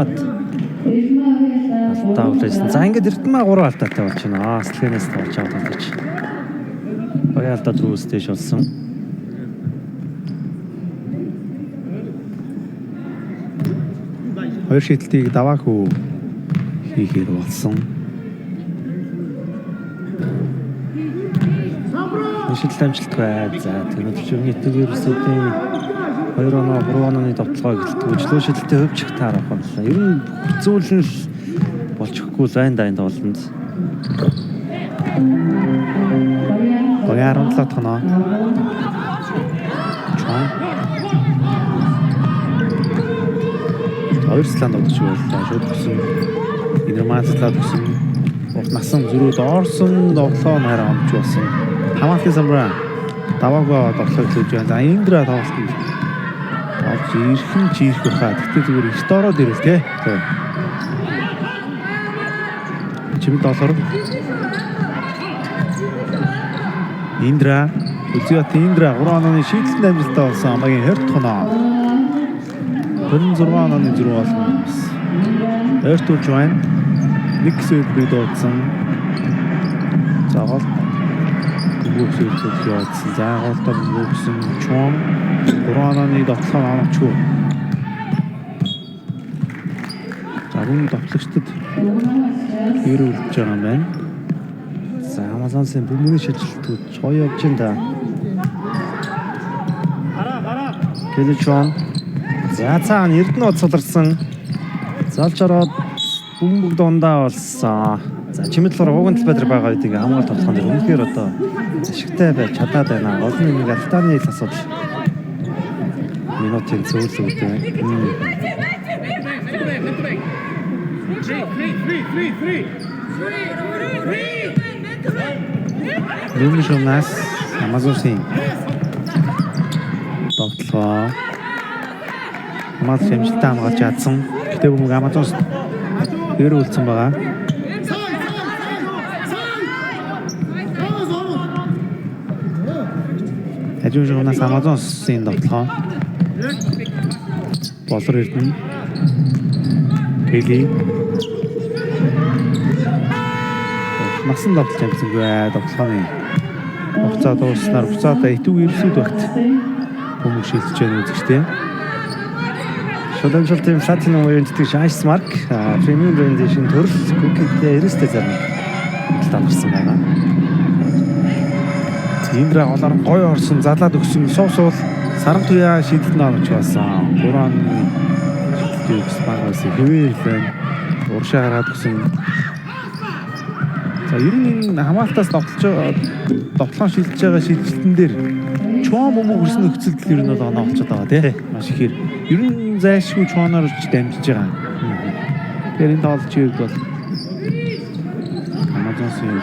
алдаа үлээсэн. За ингээд Эрдэнэ 3 алдаатай болж байна. Сэлгэнээс тоглож байгаа гэж. Багийн алдаа дөрөвс дэш болсон. Хоёр шийдэлтийг даваа хүү хийхээр болсон. Шийдэл амжилтгүй. За тэгээд чимний төгөрсөдийн 2 оноо 3 онооны давталгаа гэлтгүү чөлөө шийдэлтэй хөвчих таарах боллоо. Ер нь зүйл нь болчихгүй байна да энэ тоглолтод. Багаар 17 дахь оноо. Чон. Хоёр сланд одож байлаа. Шууд гүсэн. Инэрмааслаад гүсэн. Насан зөрүүд орсон тоглоо нараа амж болсон. Хамаатын самбраа даваагаа тоглох хийж байна. За Индра тоглолтод Олж ирхэн ч ирэх байхаа. Гэхдээ зүгээр ихт ороод ирэл те. Чимд доллар. Индра Үзиот Индра 3 онооны шийдэлтэн амжилттай болсон Амагийн Хорт хоноо. 26 онооны зэрэг болсон. Ойртуулж байна. Нэг сэдвийг дуудсан. За гол бүгсэлцэл явуулсан. За голдоо бүгсэн чуун 3 онооны дотлоо оногчгүй. За гүн тоглогчдод хэрүүлж байгаа юм байна. За Амазонсын бөмбөгийн шилжилтүүд гоё явж байна да. Кэличон. За цаана Эрдэнэ од суларсан. Залж ороод бөмбөг дундаа болсон. За чимэдлэр уган талбай дээр байгаа үеийг хамгаалт тоглохын дээр үнэхээр одоо ашигтай байж чадаад байна. Олон нэг алтааны ил асуудал. Минутын зөвлөгөөтэй. Дүүний шунаас Амазонсын тоглоо. Амаз хэмжилтээ хамгаалж чадсан. Гэтэ бөмбөг Амазонс хэрүүлсэн байгаа. Хажуу шунаас Амазонсын тоглоо. Болор Эрдэнэ. Кэли. Насан тоглож амжсангүй тоглооны хугацаа дууснаар буцаадаа итүү ирсүүд багт бөмбөг шилжиж байгаа үзэгчтэй. Шуламжлалтын Platinum үеийнтэйг Ice Mark премиум брендийн шинэ төрөл Cookie-тэй 90-тэй зарим талбарсан байна. Индра голоор гоё орсон, залаад өгсөн, суусуул саран туяа шийдэлт нь олж байсан. 3 оны шийдэлтийг Спагаас хэвээр байна. Уршаа гараад өгсөн. За ер нь энэ хамаалтаас тоглоом шилжиж байгаа шилжилтэн дээр чуун бөмбөг хүрсэн нөхцөлд ер нь бол оноо олцоод байгаа тий. Маш ихээр ер нь зайлшгүй чуунаар ч дамжиж байгаа. Тэгэхээр энэ тоглолч үед бол Амазонсын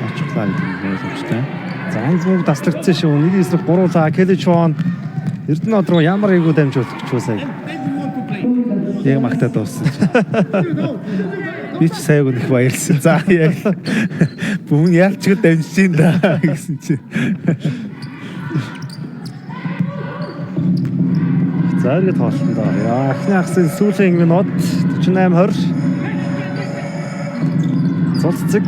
очихлаа гэдэг нь ойлгомжтой. За энэ бөмбөг таслагдсан шүү. Нэг эсрэг гуруулаа Кэличон Эрдэнэ од руу ямар айгуу дамжуулах гэж байна. Яг магтаад дууссан чинь. Би ч сая өгөх баярлсан. За яг бүхэн яалч гээд дамжиж ин да гэсэн чинь. За ингэ тоолсон доо. Яа ахны ахсын сүүлийн минут 48-20. Цолцэг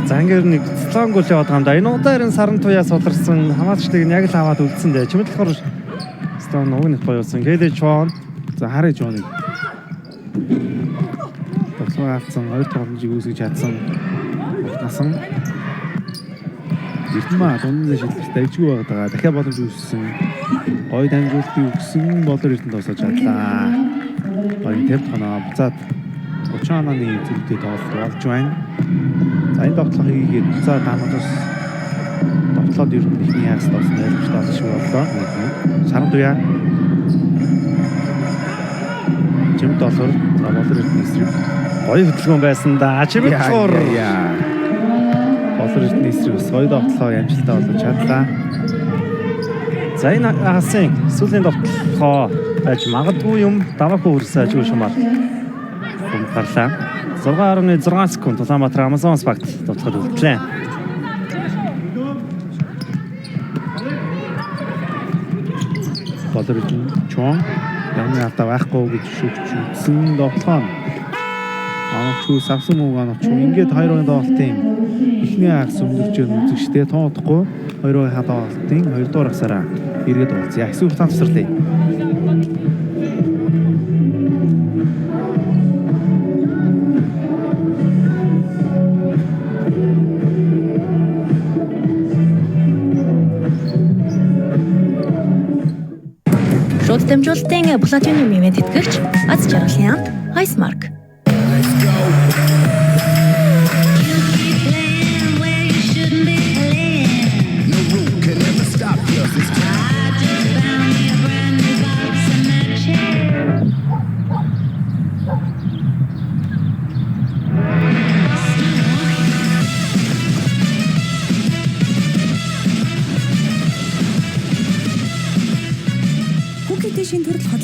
зангэр нэг цлон гол яваад байгаа юм да. Энэ удаа саран туяа суларсан хамаачлыг нь яг л аваад үлдсэн дээ. Чимэд болохоор стон уг нэг гоёсон. Кэличон. За харъя жоныг. Тоглоом хоёр тогломжийг үүсгэж чадсан. Насан Эрдэнэ дундын шилжилт дэвжгүй байгаа. Дахиад боломж үүссэн. Гоё дамжуултыг өгсөн болоор Эрдэнэ тосож чадлаа. Гоё темп ханаа буцаад 30 онооны зүйлтэй тоглолт болж байна. За энэ тоглолт хийгээд буцаад Амазонс тоглолт ер нь ихний ягс тоосон ойлгомжтой шиг боллоо. Саран туяа Чимд доллар за болор Эрдэнэ эсрэг гоё хөдөлгөөн байсан да. Чимд доллар болор Эрдэнэ эсрэг гоё тоглолоо амжилттай болж чадлаа. За энэ хасын сүүлийн тоглолоо байж магадгүй юм даваагүй хүрсэн ажгүй шумаар гарлаа. 6.6 секунд Улаанбаатар Амазонс багт тоглоход үлдлээ. Болор Эрдэнэ чуун ямны алдаа байхгүй гэж шүтсэн тоглоом. Анагчгүй савсан мөг анагчгүй ингээд 2-2 тоглолтын эхний хагас өмдөрчөө үзэгчтэй тоодохгүй 2-2 тоглолтын 2 дугаар хагасаараа эргээд уулзъя. Ахис урт тавсарлаа. Шууд дамжуулалтын Platinum ивент тэтгэгч Аз жаргалын Ice Mark.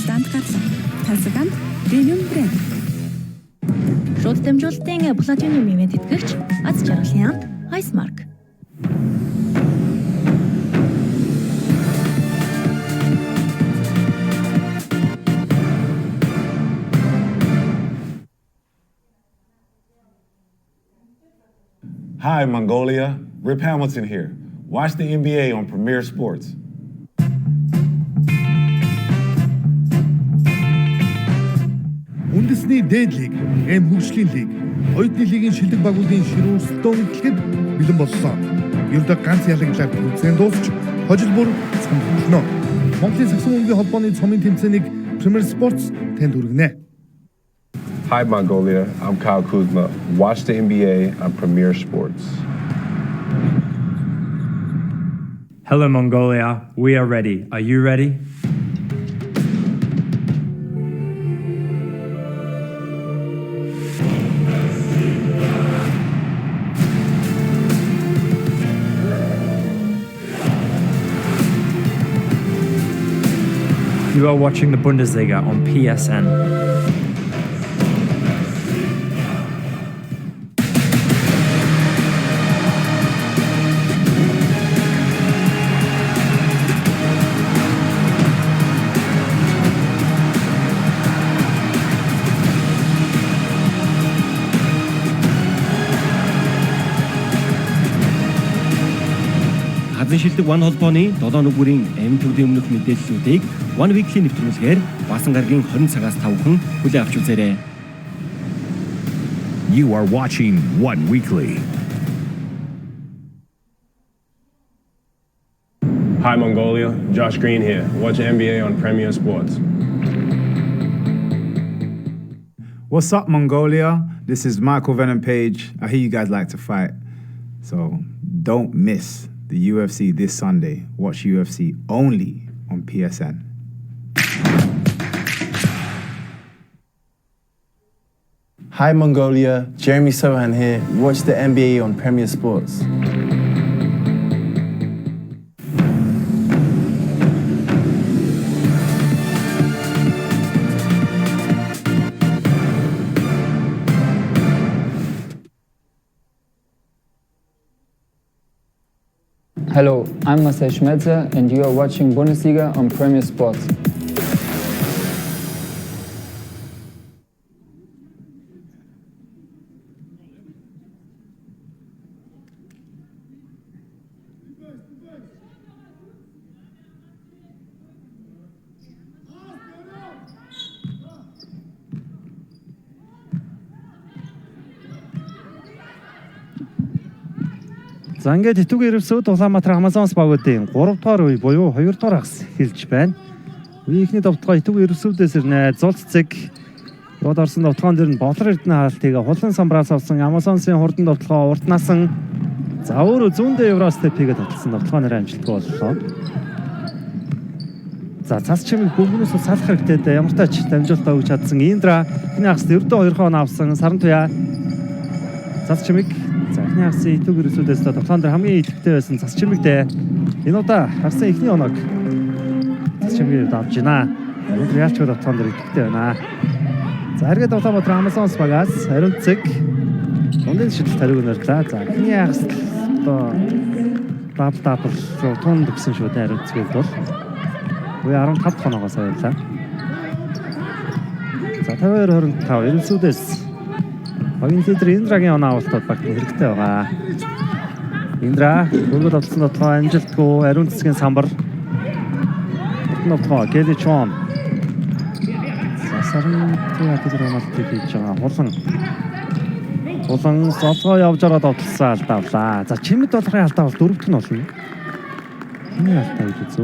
хугацаанд гарлаа. Тансаганд премиум брэнд. Шууд дамжуулалтын платинум ивент тэтгэгч аз жаргалын хамт Highmark. Hi, Mongolia. Rip Hamilton here. Watch the NBA on Premier Sports. Үндэсний дээд лиг, хөгжлийн лиг, оюутны лигийн шилдэг багуудын ширүүрсэлтөө идэхэд бэлэн боллоо. Ердөө ганц ялаглаар тэмцээн дуусч, хожил бүр цамхлно. Монголын сагсан өмгийн холбооны цомын тэмцээнийг Premier Sports танд хүргэнэ. Hi Mongolia, I'm Kyle Kuzma. Watch the NBA on Premier Sports. Hello Mongolia, we are ready. Are you ready? You are watching the Bundesliga on PSN. Газрын шилдэг One холбооны 7 нүгүрийн амь төвдийн өмнөх мэдээллүүдийг One Weekly нэвтрүүлгээр Баасан гарагийн 20 цагаас 5 хүн хүлээн авч үзээрэй. You are watching One Weekly. Hi Mongolia, Josh Green here. Watch the NBA on Premier Sports. What's up, Mongolia? This is Michael Venom Page. I hear you guys like to fight, so don't miss the UFC this Sunday. Watch UFC only on PSN. Hi Mongolia, Jeremy Sohan here. Watch the NBA on Premier Sports. Hello, I'm Marcel Schmelzer and you are watching Bundesliga on Premier Sports. За ингээд Итүг Эрвсүүд Улаанбаатар Амазонс багуудын 3 дугаар үе буюу 2 дугаар хагас эхэлж байна. Үеийнхний довтлогоо Итүг Эрвсүүдээс ирнэ. Зулц цэг рууд орсон довтлогоон дээр нь Болор Эрдэнэ хаалтыг хулан самбраас авсан Амазонсын хурдан довтлогоо урд насан за өөрөө зүүндээ Евростепигээ татсан довтлогооноор амжилттай боллоо. За цас чимэг бөмбөнөөс салах хэрэгтэй ямар тач дамжуулалтаа өгч чадсан Индра эхний хагаст ердөө 2 хон авсан Сарантуя цас чимэг за эхний хагасын Итүг Эрвсүүдээс довтлогоон дээр хамгийн идэвхтэй байсан цас чимэгдээ энэ удаа хагасын эхний оног цас чимэгээр давж байна. Өнөөдөр яалч довтлогоон дээр идэвхтэй байна. За хэргээд Улаанбаатар Амазонс багаас ариун цэг дундын шидэлт хариуг нөрлөө. За эхний хагаст одоо дабл руу тунд өгсөн шүү дээ ариун цэгийг бол. Үе 15 хоноогоос авлаа. За 52-25 Эрвсүүдээс багийн лидер Индрагийн оноо авалтад багт хэрэгтэй байгаа. Индра дөрөв давтсан дотлоо амжилтгүй ариун цэцгийн самбар. Нотгоо Гэличон. Сарын театр хамаалтыг хийж байгаа хулан солгоо явж байгаа довтлсан алдаавлаа. За чимэд долларын алдаа бол дөрөвт нь болно. Миний алдаа гэж үзв.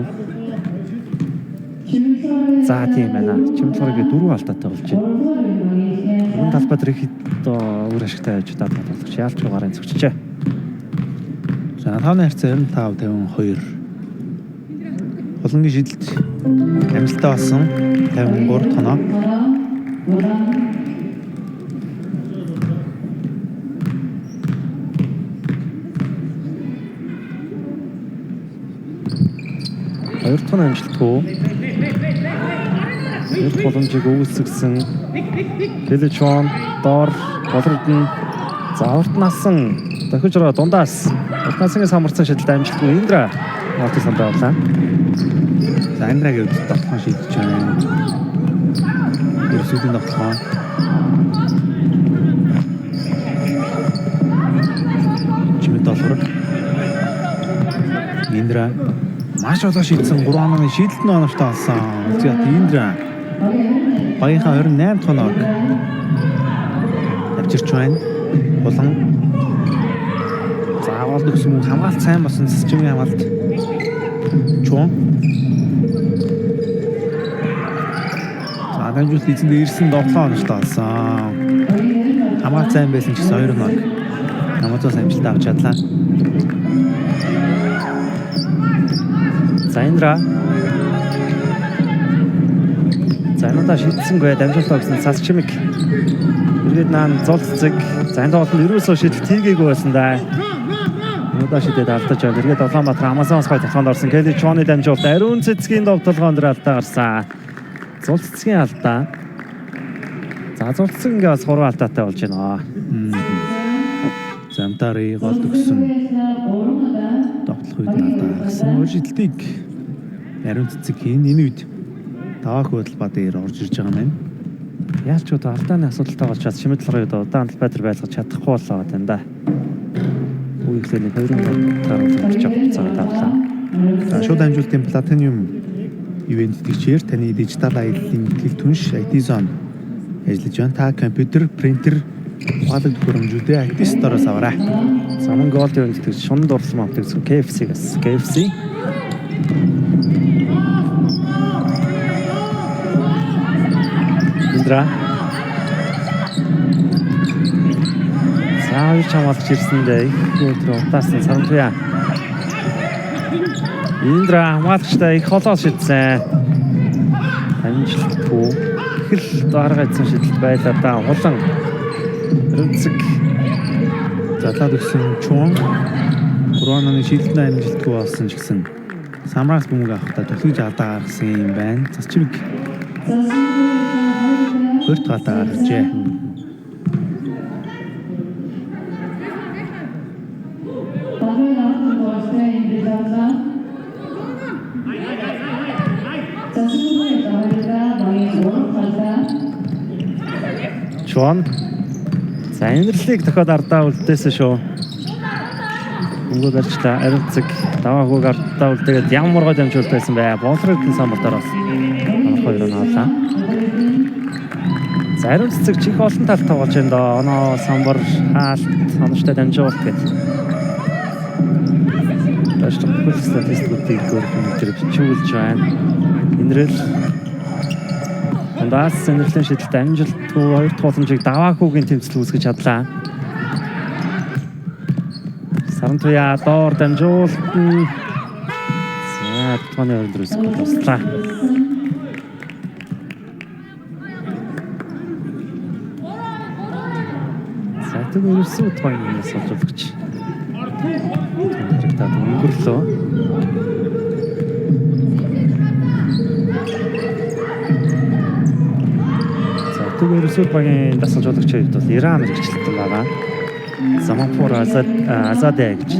За тийм байна. Чимдлорыг 4 алдаатай болж байна. Энэ талбай дээр их өөр ашигтай ажидаад болох шаалч гарын зөвчжээ. За 5-ны харьцаа 95-52. Хулангийн шидэлт амжилттай болсон 53 тоноо. Хоёр тоноо амжилтгүй. Эрт боломжийг үүсгэсэн Кэличон доор болродно. За урт насан дахиж ороо дундаас урт насны самарцсан шидэлд амжилтгүй Индра Мартин сандаа авлаа. За Индрагийн хувьд тоглоом шийдэж байна. Ерөөсөө тоглоом. Чимээ доллар. Индра маш олон шийдсэн 3 онооны шийдэлт нь оновчтой болсон. Зят Индра багийнхаа 28 дахь оноог авчирч байна. Булан заавал гэсэн хамгаалт сайн болсон системийн хамгаалт чон за дамжуулт эзэндээ ирсэн 7 оноочтой болсон. Хамгаалт сайн байсан ч гэсэн 2 оноо намайгаас амжилт авч чадлаа. За Индра за надад шийдсэнгүй дамжуултаа гэсэн цас чимэг иргэд наан золццэг за энэ тоглолтод ерөөсөө шийдэлт хийгээгүй байсан да. Надад шийдээд алдаж байна. Иргэд Улаанбаатар Амазонс гой тоглоонд орсон Кэличоны дамжуулт ариун цэцгийн тоглоомд алдаа гарсан. Золццгийн алдаа. За золццэг ингээ бас 3 алдаатай болж байна. Замтари гол төгсөн тоглох үед алдаа гарсан. Шийдэлтийг ариун цэцэг хийн энэ үед даваа хөдөлбаа дээр орж ирж байгаа юм. Яалч удаа алдааны асуудалтай болчиход Шимэд толгойд удаан талбай дээр байлгаж чадахгүй болоо байна да. Үеийнхээ 2 гаруй болж байгаа тавлаа. За шууд амжилтын платиниум ивент тэтгэгчээр таны дижитал аяллаа ихтгэл түнш IT zone ажиллаж байна. Та компьютер, принтер, угаалгад хөрөмжүүдээ IT store-оос аваарай. Саман голд ивент тэтгэгч шунанд орлон авдаг KFC-гээс KFC Индра заавал чамaalж ирсэндээ их өдрөө утаасан Сарантуя Индра хамгаалагчтай их холоос шидсэн амжилтгүй их л дарга эзэн шидэлт байлаа да улан рүцэг задлаад өгсөн чун коронавигийн шийдэлтний амжилтгүй болсон ч гэсэн самраас бөмбөг авахтаа төлөвж алдаа гаргасан юм байна. Цас чимэг хөрт гадаа гарчээ. Чон за энэрлийг дахиад ардаа үлдээсэн шүү. Өнгөө гарчлаа ариуцэг даваагүй ардаа үлдээгээд ямар гой дамжуулт байсан бай. Болрын самбартаар бас 2 оноолаа. За ариуцэг чих олон талтай болж байна доо. Оноо самбар хаалт оновчтой дамжуулт гэдэг. Тэшгүй статистикуудыг гөрөх бичүүлж байна. Энэрэл Андаас сэнэрлийн шийдэлт амжилтгүй 2 дахь боломжийг даваагүйгийн тэмцэл үүсгэж чадлаа. Сарантуя доор дамжуулт нь за тооны өрндрөөс туслаа. За тэг ерөөсөө тооны сонсогч. Тэрэгтэй өнгөрлөө. Ерөөсөө багийн дасгалжуулагчид бол Иран хэрэгчлэлтэй байгаа. Заманпур Азадэ гэж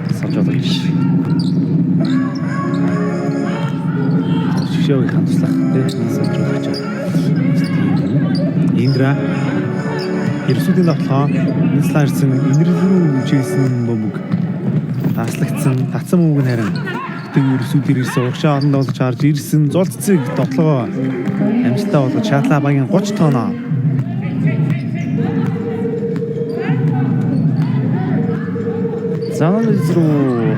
дасгалжуулагч. Шишөөгийн хамтлах дасгалжуулагч. Индра ерөөсөө тоглоо нийслэрсэн инэрлүү үжигсэн бөмбөг таслагдсан татсан бөмбөг нь харин тэг ерөөсөө дээрээс урагшаа олонд болж харж ирсэн зулццыг тоглоо амжилттай болгож шатлаа багийн 30 тоноо. Заавал руу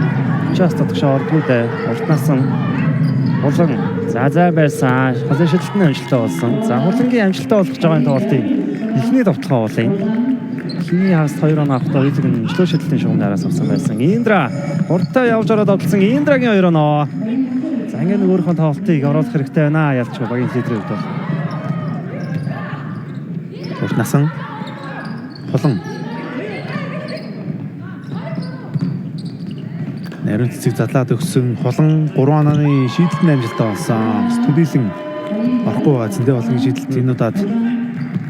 часто тагшаалгуудаа уртнасан улан за байсан хасаа шилтний амжилттай болсон. За хулангийн амжилттай болгож байгаа тоглолтын эхний товтлогоо уулын. Хиний хаст 2 оноо авахтаа үйлэг нь чөлөө шилтлийн шугамнаас авсан байсан. Индра хурдтай явж ороод тоглосон Индрагийн 2 оноо. За ингээд өөрийнхөө тоглолтыг оруулах хэрэгтэй байна. Ялч багийн лидерүүд бол уртнасан хулан Нарийн цэцэг задлаад өгсөн хулан 3 онооны шийдэлтний амжилттай болсон. Студийлэн орохгүй байгаа зөндөө олон шийдэлт энэ удаад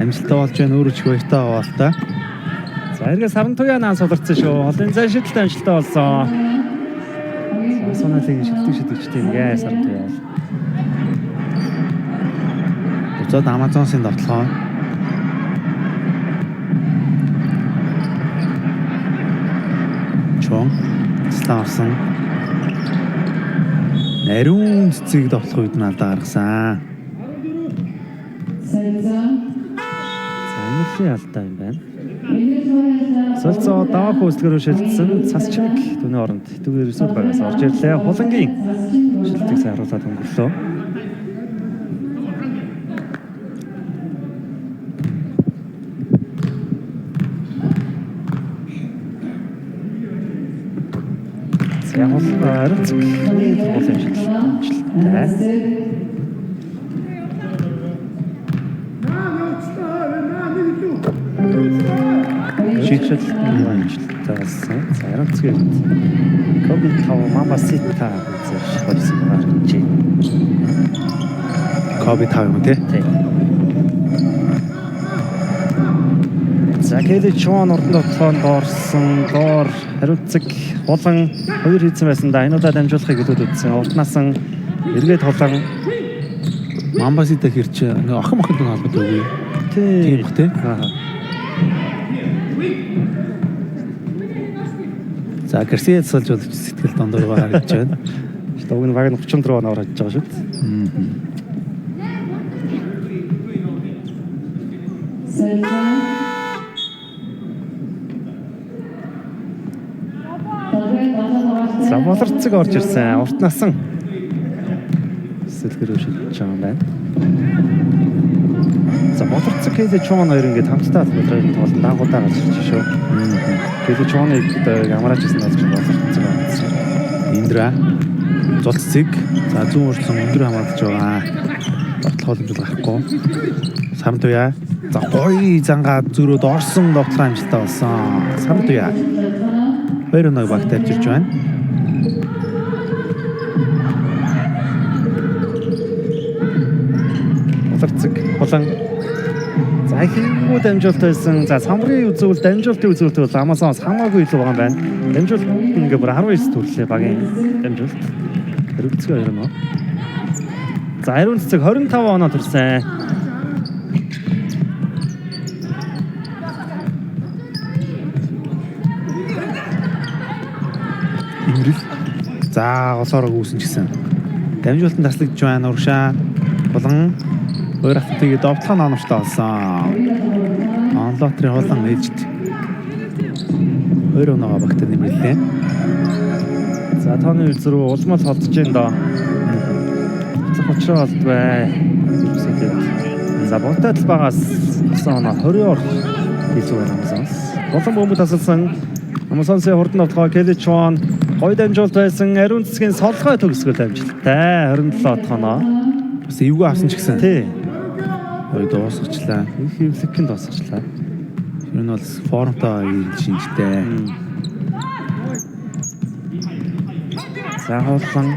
амжилттай болж байна. Өөрөө ч их баяртай байгаа л та. За эргээ Сарантуяа наан суларсан шүү. Холын зай шидэлт амжилттай болсон. Сонолын шидэгчтэй ингээ Сарантуяа бол. Буцаад Амазонсын довтлогоо. Чон стаарсан. Нариун цэцгийг довтлох үед нь алдаа гаргасан. Амирлын алдаа юм байна. Солилцоо даваа хөөслөгөөр шилжсэн цас чимэг түүний оронд итгэвэр эсүүд байгаас орж ирлээ. Хулангийн шилдэг сайруулаад өнгөрлөө. Яг бол арцгийн хулын шилдэг. Шийдэл амжилттай болсон. За арцгийн Коби тав Мамбасита гэж болсон байна. Коби тав юм тий. За Келли Чон ордонд тоон доорсон доор хариуцаг болон 2 хийсэн байсан да. Энэ удаа дамжуулахыг хэлээд үзсэн. Уртнасан эргээд холон Мамбасита хэрч ингээ охин охин холбоотой үгүй. Тийм бах тий. За Гарсиад суулж болж сэтгэл дондор байгаа гэж байна. Уг нь баг нь 34 оноор хажиж байгаа шүү дээ. За болорцог орж ирсэн. Урт насан сэлгэрөө шилжиж байгаа юм байна. За болорцог Келли Чон хоёр ингээд хамтдаа өдрийн тоолд даагуудаа гарч ирж шүү. Келли Чоныг ямарч ирсэн болж болорцог байна. Индра зулцэг за зүүн өрсөн өндөр хамгаалж байгаа. Дотлох боломжтой гарахгүй. Сарантуяа за гоё зангаа зөрөөд орсон дотлох амжилттай болсон. Сарантуяа 2-1 багт авч ирж байна. Болорцог болон за ихэнхүү дамжуулт байсан. За самбарын үзүүлэлт дамжуултын үзүүлэлт бол Амазонс хамаагүй илүү байгаа юм байна. Дамжуулт ингээ бүр 19 төрлөө багийн дамжуулт. Хариуцаг 2-1. За ариун цэцэг 25 оноо төрсэн. Имрэл за олоороо гүйсэн ч гэсэн дамжуултанд таслагдж байна. Уршаа болон өөр автыг довтлох номортой болсон. Онлотрын холон ээжд 2-1 багт нэмэлээ. За тооны үйл рүү улмал холдож байна доо. Цах очроо болдвэ. За бутал багаас оноо 20-оор хийсэн байна Амазонс. Болон бөмбөг тасалсан Амазонсын хурдан довтлогоо Келли Чон гоё дамжуулт байсан. Ариун цэцгийн солгой төгсгөл амжилттай 27 оноо. Бас эвгүй авсан ч гэсэн тий. Гоё дуусгачлаа. Их хөвлөкөнд дуусгачлаа. Тэр нь бол формтой шинжтэй. За хооллон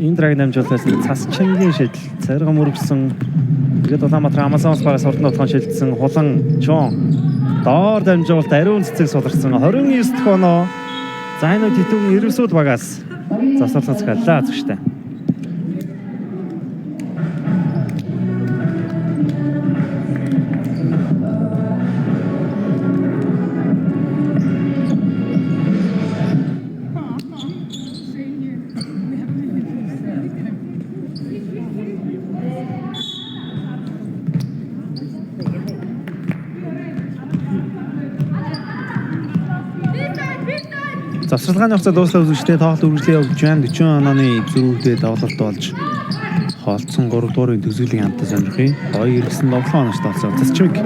Индраг дамжуулсан цас чимгийн шийдэл царга мөргсөн. Тэгээд Улаанбаатар Амазонс багаас хурдан довтлогоо шилжсэн Хулан Чон доор дамжуулалт ариун цэцэг суларсан 29 дахь оноо. За энэ тэтүүгийн Ирвсүүд багаас засварлах захиаллаа зүгштэй. Завсралгааны хугацаа дуусах үзэгчтэй тоглолт үргэлжлэн явж байна. 40 онооны зөрүүтэй тоглолт болж хоолцсон 3 дуурын төгсгөлийн хамтаа сонирхъя. Гоё иргэсэн довлон онооч тооцоо. Цэцчмэг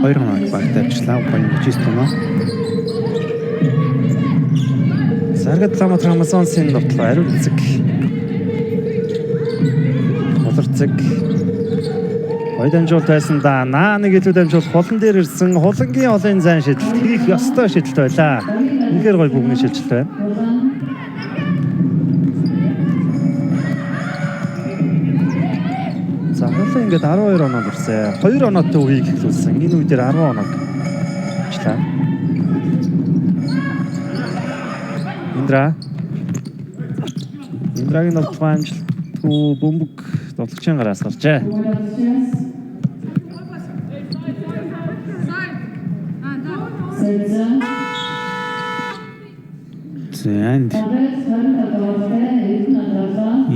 2-1 багт авчлаа. Баян бичсэн оноо. Саргад Улаанбаатар Амазонсын довтлого ариун цэцэг. Болорцог гоё дамжуулт байсан да. Наа нэг илүү дамжуулт хулан дээр ирсэн. Хулангийн олон зайн шийдэлт хийх ёстой шийдэлт байлаа. Үнэхээр гоё бүгний шилжилт байна. ингээд 12 оноод ирсэн. 2 оноотой үеийг эхлүүлсэн. Энэ үе дээр 10 оноод ажиллаа. Индрагийн тоглоом амжилтгүй бөмбөг тоглогчийн гараас гарчээ. Зэнд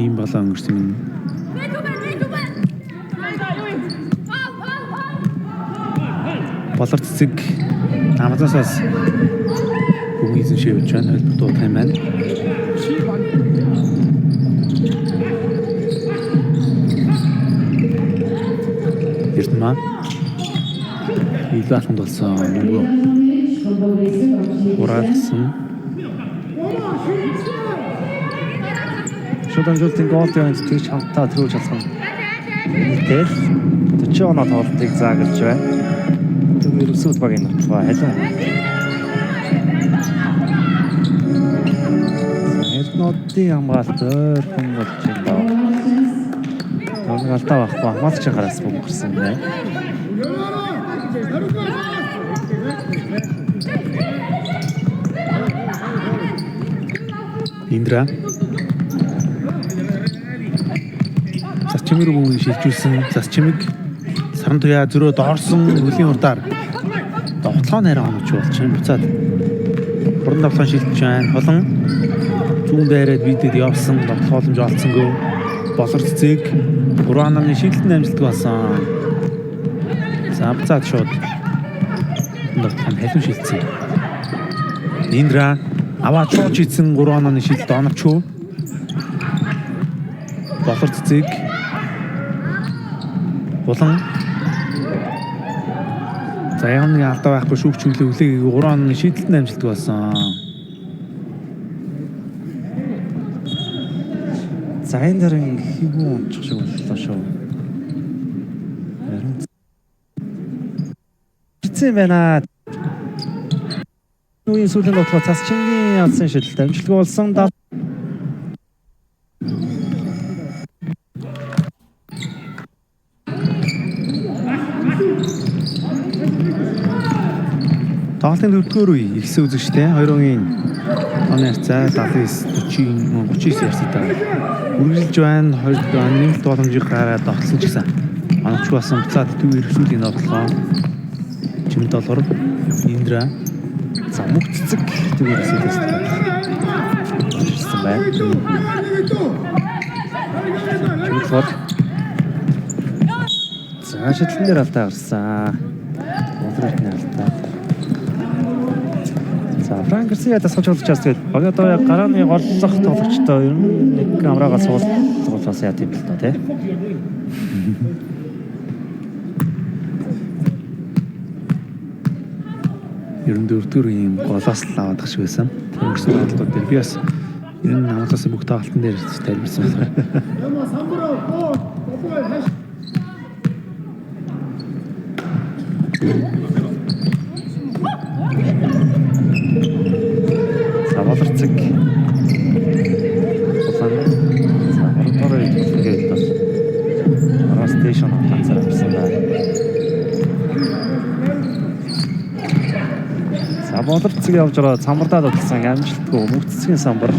ийм болоо өнгөрсөн юм. Болор цэцэг намаасаас бүгд эзэн шивж байна. Хэлбэр дуудах юм байна. Эрдмаа илааханд болсон нөгөө ураалсан шуданжуултын голын тэгж хамтаа төрүүлж алсан. Тэгэл 40 оноо тоглолтыг заагалж байна. Тэр өсвөл багийн нутгаа халуун. Эрднотын хамгаалт ойрхон болж байна. Тоглолтоо авахгүй хамгаалчийн гараас бөмбөрсөн байна. Индра Засчмэр бүгд шилжүүлсэн засчмэг саран туяа зөрөө доорсон хөлийн урдаар довтлоо нараа онож болчихно. Буцаад хурдан довтлоо шилжиж байна. Холон зүүн дайраад бидэд явсан довтлооломж олцсонгүй. Болор цэцэг 3 онооны шилдэлтэн амжилттай болсон. За буцаад шууд довтлоо халуун шилжсэн. Индра аваа чууч ийдсэн 3 онооны шилдэлт оновчгүй. Болор цэцэг Булан за яамны алдаа байхгүй шүүгч хүлээг 3 онооны шийдэлтэн амжилттай болсон. За энэ дэрэн хивүү унчих шиг боллоо шүү. Хэцүү байна. Нүуийн сүүлийн тоглолт Засчмгийн алсан шилдэлт амжилтгүй болсон. Тоглолтын 4-р үе ихсэн үзэгчтэй 2 үеийн оны харьцаа 39 ярьсантай үргэлжилж байна. 2 нэмэлт боломжийг гараад тогтсон ч гэсэн оновч болсон. Буцаад төв эрхсүүлийн тоглоом Чим доллар Индра за мөх цэцэг төв эрхсүүлээс ирсэн байна. Чимдоллар за шидлэн дээр алдаа гарсан. Өдрөтний алдаа. Франк Гарсиа тасгаж болж байгаа тэгээд одоо гарааны голлох тоглогчтой ер нь нэг камерагаас суулгаас яа тийм л тоо тий. Ер нь 4-р ийм голоос л аваад гаш байсан. Өнгөрсөн тоглолтууд дээр би бас ер нь намаас бүх тоглолтын дээр тайлбарсан байна. Болорцэг стейшн ганцаар авсан байна. За болорцэг явж байгаа самбардаад утсан амжилтгүй мөвцгийн самбар.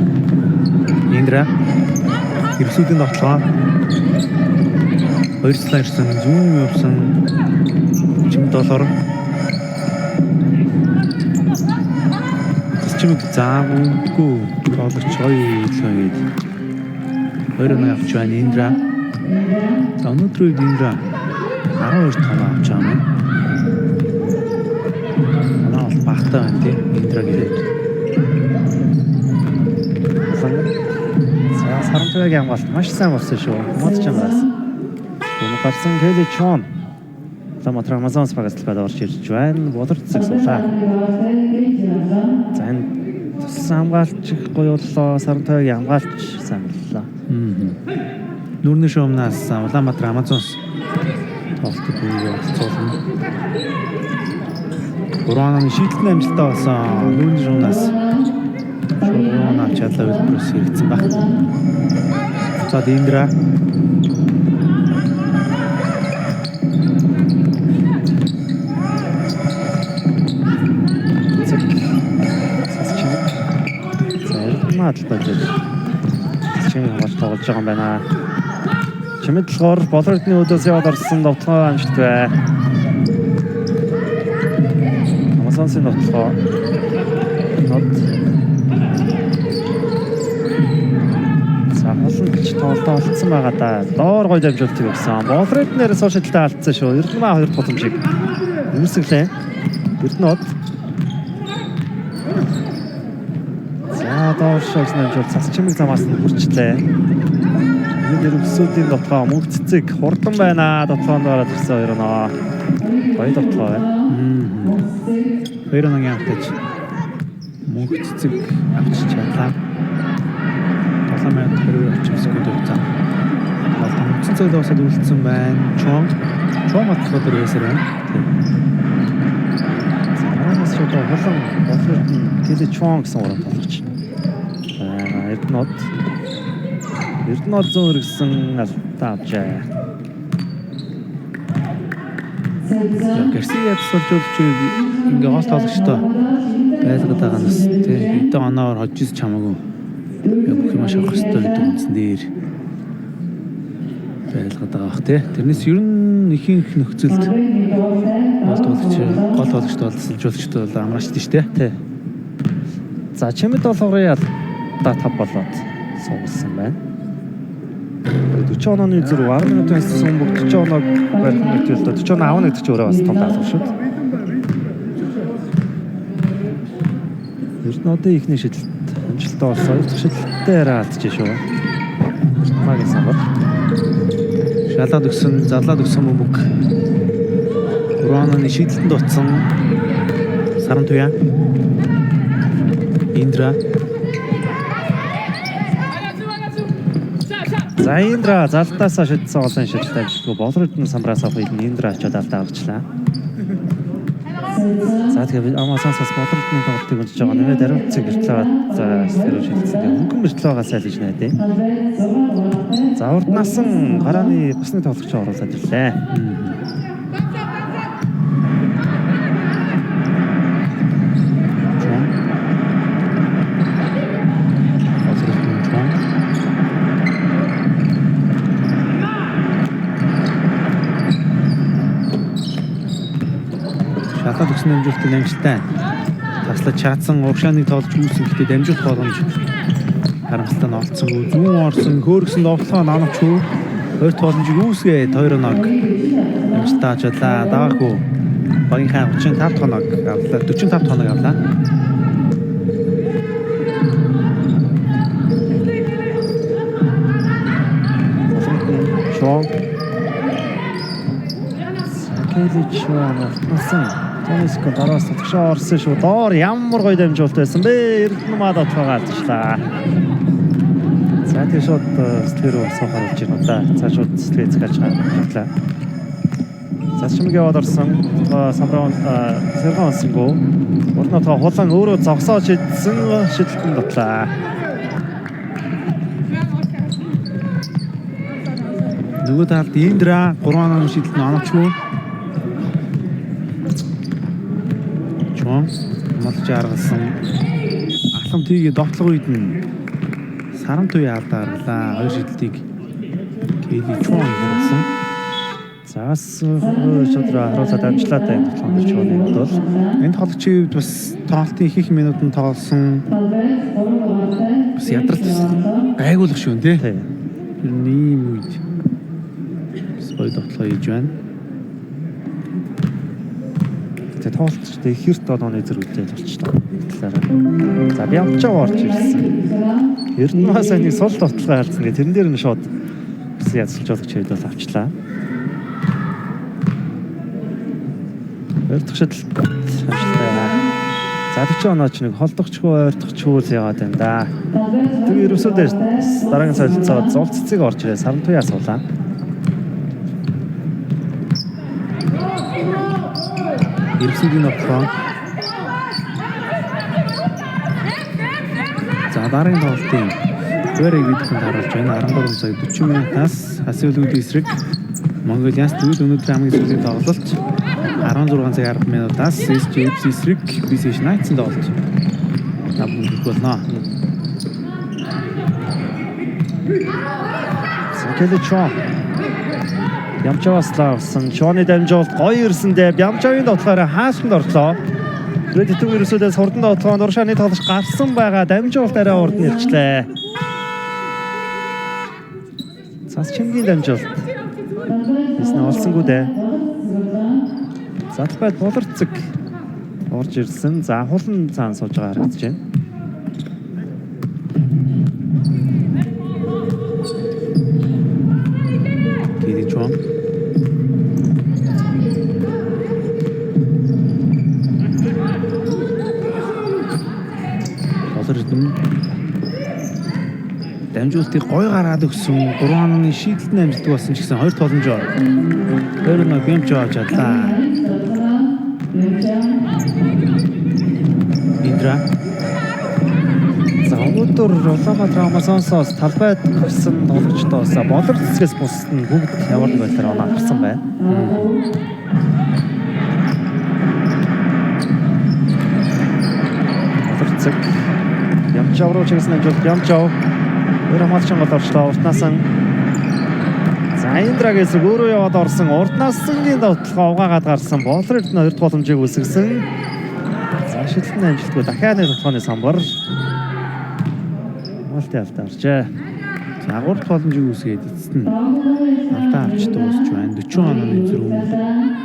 Индра эрсүүдийн тоглоо 2 слайд ирсэн зүүн явсан Чим доллар Засчмэг зааггүй тоглогч хоёр хэлээд 2 оноо авч байна Индра. За өнөөдөр Индра 12 тоноо авч байгаа юм. Манай бол багтаа байна тийм Индра гэдэг. За сарамтайг хамгаалт маш сайн болсон шүү. Модчангаас. Энэ гарсан Келли Чон Саматра Амазонс багцлагад орж ирж байна. Болорцэг суулаа. За энэ хамгаалч гоёллоо сарамтайг хамгаалч сайн боллоо. Нүрний шуумнаас Улаанбаатар Амазонс тоглолтыг цуглана. 3 онооны шийдэлтэн амжилттай болсон. Нүрний шуумнаас шуумнаа чадлаа хэлбэрээс хэрэгцсэн баг. За Индра адил байж байна. Чимээ хамгаалж тоглож байгаа юм байна. Чимээ болохоор болродны өдөөс яваад орсон довтлогоо амжилт бай. Амазонсын довтлогоо. Олон ч тоолдоо олцсон байгаа да. Доор гоё дамжуултыг өгсөн. Болроднээр сошиалтай алдсан шүү. Эрдэнэ 2 боломжийг нэмсэглээ. Эрдэнэд. За доор шоуч дамжуул цас чимэг замаас нь хүрчлээ. Энд өсөлтийн дотлоо мөнх цэцэг хурдан байна. Дотлоонд ороод ирсэн 2 оноо. Гоё дотлоо байна. 2 оногийн автаж мөнх цэцэг авчиж чадлаа. 7,000 секунд хугацаа. Болон цэцэгдээс үлдсэн байна. Чон матлууд рейсер байна. Араас шууд болон болрод нь гэлээ чон гэсэн уран тоглож. Эрдэнэт зүүн хэрэгсэн алдаа авчаа. Гарсиа тусалж ингээ гол тоглогчтой байлгаад байгаа нас тийм хэдэн оноор хожиж чамаагүй бүх юм шахах хэрэгтэй гэдэг үндсэн дээр байлгаад байгаа бах тий. Тэрнээс ер нь ихэнх нөхцөлд гол тоглогчтой тусалжуулагчтай бол амраачтай шүү дээ тий. За чимэд болгоорой та тав болоод суулсан байна. 40 онооны зэрэг 10 минутын хэсэг бүгд 40 оноог барих нь хэлдэг. 40 оноо авах гэдэг чинь өөрөө бас том даалгавар шүү дээ. Эрдэнэтийн ихний шидэлт амжилттай болсон. Хоёр дахь шидэлтээр алдчих шүү. Магийн самбар. Шалаад өгсөн, зарлаад өгсөн бөмбөг. Урааны шидэлтэнд утсан Сарантуя. Индра. За Индра залдаасаа шидсэн олон шидэлтэй ажилтгүй болродны самбраас авах хэлний Индра очоод алдаа авчлаа. За тэгээд Амазонсаас болродны тоглолтыг үзэж байгаа нэмээд ариунцыг гэртлээд стерео шидэлцэн хөнгөн мөртлөө байгаа сайл гэж найдаа. За урд насан гарааны басны тоглогч оруулаад ирлээ. Шалаад өгсөн дамжуулалтын амжилттай таслаж чадсан урагшааныг тоглож үүсэн гэхдээ дамжуулах боломж харамсалтай нь олцсонгүй зүүн орсон хөөргсөн довтлогоо намч хөө хоёр боломжийг үүсгээд 2 оног амжилттай ажиллаа дагаагүй багийнхаа 35 тоног авлаа 45 тоног авлаа. Шон Сакелич насан Тониско дараас тогшоо орсон шүү. Доор ямар гоё дамжуулт байсан бэ? Эрдэнэ мад отгоогоо алдчихлаа. За тийм шууд сэтгэл рүү сухаар болж байна да. За шууд сэтгэл згаж хаалтлаа. За чимэг яваад орсон. Самбраун сэргэн онсонгоо. Урднотоо хулан өөрөө зогсоож идсэн шидэлтэн дотлаа. Нөгөө талд Индра 3 оноо шидэлт нь оноочгүй. Малж аргалсан ахлам тийгээ довтлого үед нь Сарантуя алдаа гарлаа. 2 шидэлтийг Кэли Чон хийсэн. За бас шодроо харуулаад амжилттай байна тоглоомч Чоны бол энэ тоглогчийн хувьд бас тоглолтын их минутанд тоглосон бас ядралт гайгуулах шүү нэ. Ер нь ийм үед гоё довтлого хийж байна. Тэгээд тоглолтчдын ихэрт онооны зэрэгтэй болчихлоо. За Бямчаа орж ирсэн. Эрдэнэ сайн нэг сул довтлогоо алдсан гэх тэрэн дээр нь шууд язалжуулагч хэд бол авчлаа. Ойртох шидэлт амжилттай. За 40 онооч нэг холдогчгүй ойртох чүүл яваад байна да. Тэгээд ерөөсөө дээр дараагийн солилцоод зул цэцэг орж ирээ Сарантуя суулаа. Ирсэгийн оплоо. За дараагийн тоглолтын Бэрэг видеонд харуулж байна. 13 сая 40 минутаас Асуулгууд эсрэг Монголиас дүүл өнөөдөр хамгийн сүүлийн тоглолт 16 цаг 10 минутаас SJFC эсрэг PlayStation Knights-ын тоглолт. Та бүхэнд болно. Келли Чон. Бямчаваслаа авсан. Чоны дамжуулт гоё ирсэндээ Бямчавын дотлохоор хаашинд орлоо. Редитүг ерөөсөө сурдан дотлоонд уршааны тоглож гарсан байгаа. Дамжуулт арай урд нь ирчлээ. Цасчингийн дамжуулт. Эснэ олсонгүй дээ. Задлбайд болорцог орж ирсэн. За хулан цаан сууж байгаа харагдаж байна. Кэди Чон. Болордсон. Дамжуултыг гой гараад өгсөн 3 онооны шийдэлтэн амжилттай болсон ч гэсэн 2 боломжоо. Өөр нэг гэмч авч чадлаа. Индра. За өнөөдөр Улаанбаатар Амазонсоос талбайд гарсан тоглогчдоос болор цэцгээс бусд нь бүгд ямар нэг байдлаар оноо гарсан байна. Болор цэцэг Ямчав руу чигсэн амжилт Ямчав өөр хамгаалчин гол орчлоо уртнаасан. За Индрагээс өөрөө яваад орсон уртнаасны дотлохоо угаагаад гарсан болорд нь 2 боломжийг үүсгэсэн. За шилтэн амжилтгүй дахиад нэг дотлооны самбар. Малтай алдарчээ. За 3 боломжийг үүсгээд эцэст нь алдаа авч дуусч байна. 40 онооны зэрэг.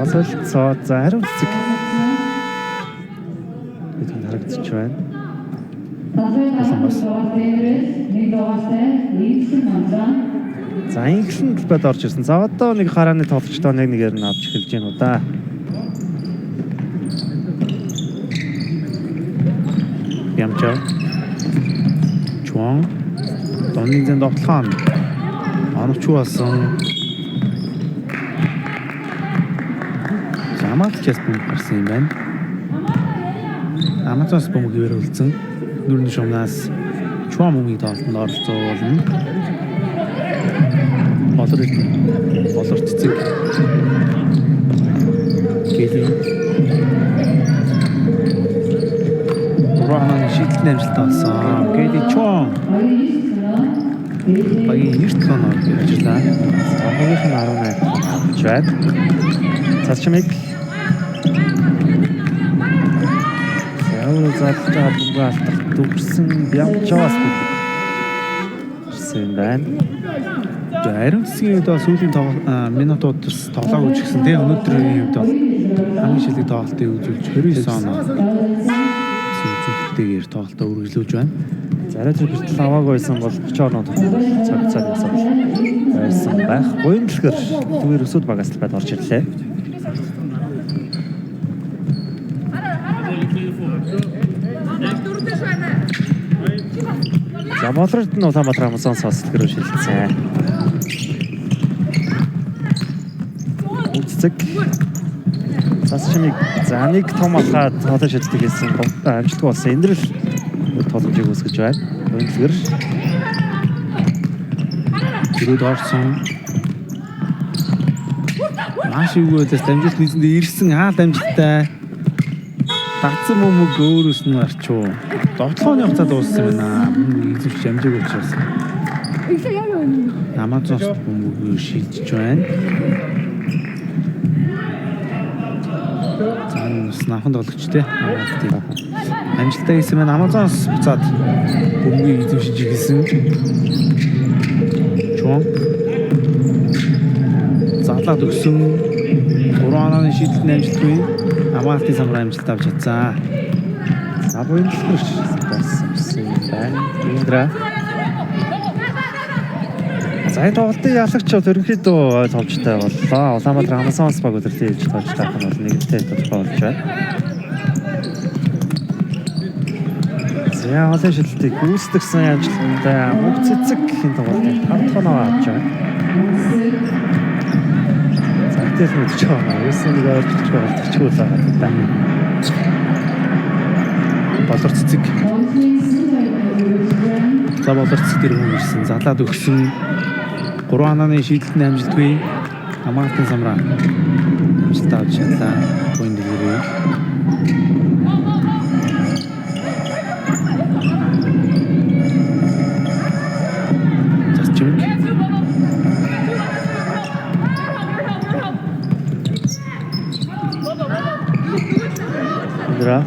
За хариу цэцэг. Бид харагдаж байна. За инглэн талбайд орж ирсэн. За одоо нэг харааны тоглогчдоо нэгээр нь авч эхэлж байна уу да. Бямчав. Чуан. Донны зэн дотлохон. Оновч болсон. Амаатчаас бөмбөг гарсан юм байна. Амаатчаас бөмбөг хөвөрүүлсэн. Нүрэн шумнаас Чуан мөнгөний тоглолтод оролцуулна. Болор цэцэг. Келли. Урааны шийдэлтэн амжилттай болсон. Келли Чуан. Багийн 9 тоноор ажиллаа. Багийнх нь 18 авч байна. Цасчмыг заалтаа бүгд алдарт дүрсэн Бямчаваас ирсэн байна. Харин цэцгийн үед сүүлийн минутууд тоглоог үжигсэн тийм өнөөдрийн үед бол хамгийн шилдэг тоглолтыг үзүүлж 29 оноо үзүүлэлтээр тоглолтоо үргэлжлүүлж байна. Зарай зэрэг бэртэл аваагүй байсан бол 30 оноо цаг явсан байсан байх. Буян дэлгэр түгээр өсөд багаас талбайд орж ирлээ. За болорд нь Улаанбаатар Амазонсоос дэлгэрөө шилжсэн. Цэцэг. Цасчмыг за нэг том алхаад хоолой шилдэг гэсэн амжилттай болсон. Эндрэл боломжийг үүсгэж байна. Өндлгэр. Гэрүүд орсон. Маш өгөөдөөс дамжуулт нийцэндээ ирсэн дамжигтай. Дагцсан бөмбөг өөрөөс нь гарчуу. Довтлооны хугацаа дууссан байна. Эзэмш амжиг учраас. Амазонс бөмбөг шилжиж байна. Нахан тоглогч те. Амжилттай хийсэн байна. Амазонс буцаад бөмбөгийг эзэмшиж ирсэн. Чуан. Задлаад өгсөн 3 онооны шийдэлтэн амжилтгүй. Амаалтын самбар амжилт авч чадсан. За буян дэлгэрч болсон байна. Индра. За энэ тоглолтын ялагчид ерөнхийдөө тоглолттой боллоо. Улаанбаатар Амазонс баг өдөртөө хийж тоглож байгаа нь бол нэгэнтээ тодорхой болж байна. За олон шилдэг гүйцэтгэсэн амжилттай мөг цэцэг энэ тоглолтын 5 оноо авч байна. За тэс мэдж байгаа. Юусэн нэг ойлголцож байгаа та. Болор цэцэг. За болор цэцэг дэр ирсэн. Залаад өгсөн 3 онооны шийдэлтэн амжилтгүй. Амаалтын самраа амжилт авч чадлаа. Буян дэлгэр өгөө. Засчмик. Индра.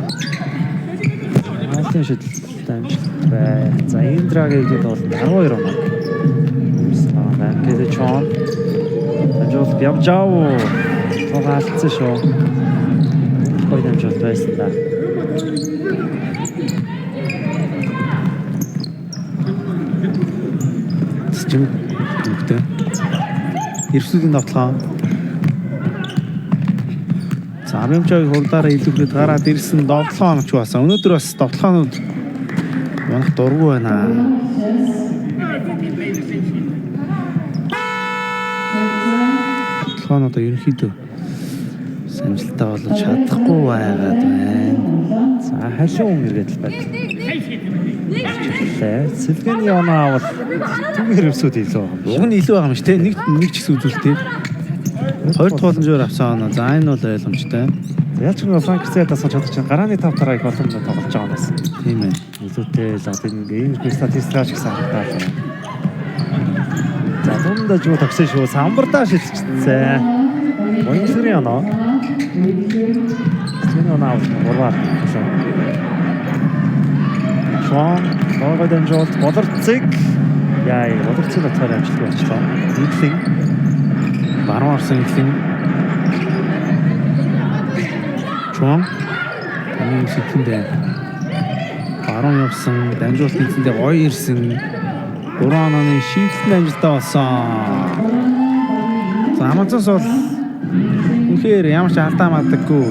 Алтын шидэлтэй амжилт бай. За Индрагийн хэд бол 12 оноо. Сайн гэдэг чон. Амжилт явж аа. Цогцолсон шүү. Гоё амжилт байсан да. Засчмик. Бүгдээ. Ирсүүдийн давталгаа. Амжааг хурдаараа илүүхэд гараад ирсэн 7 хоногч басан. Өнөөдөр бас 7 хоног унах дургүй байна. Хоноод ерөнхийдөө амжилтаа болж чадахгүй байгаад байна. За хашуун эргээд л байна. Сэлгэний оноо авал түгээр өсөд илүү байгаа. Уг нь илүү байгаа юм шүү те. Нэг ч гэсэн үзүүлэлтэй. Хоёр дахь боломжоор авсан оноо. За энэ бол ойлгомжтой. Яаж ч нэг Франкфурт дасгаж чадчих чинь гарааны 5 тараа их боломж тоглож байгаа юм байна. Тийм ээ. Илүүтэй л одоо энэ статистикаач гэсэн харагдаад байна. За дундаж юу тогсон шүү. Самбартаа шилжчихсэн. Монголын оноо. Энэ оноо урваад шүү. Шон гол дамжуулт болорцыг яа болорцыг атгаар амжилттай болчихлоо. Нийтлэг баруун орсон нийтлэг Чуан энэ сэтгэндээ баруун явсан дамжуулт нийтлэндээ гоё ирсэн 3 онооны шийдэлт амжилттай болсон. За Амазонс бол үнэхээр ямар ч алдаа мадаггүй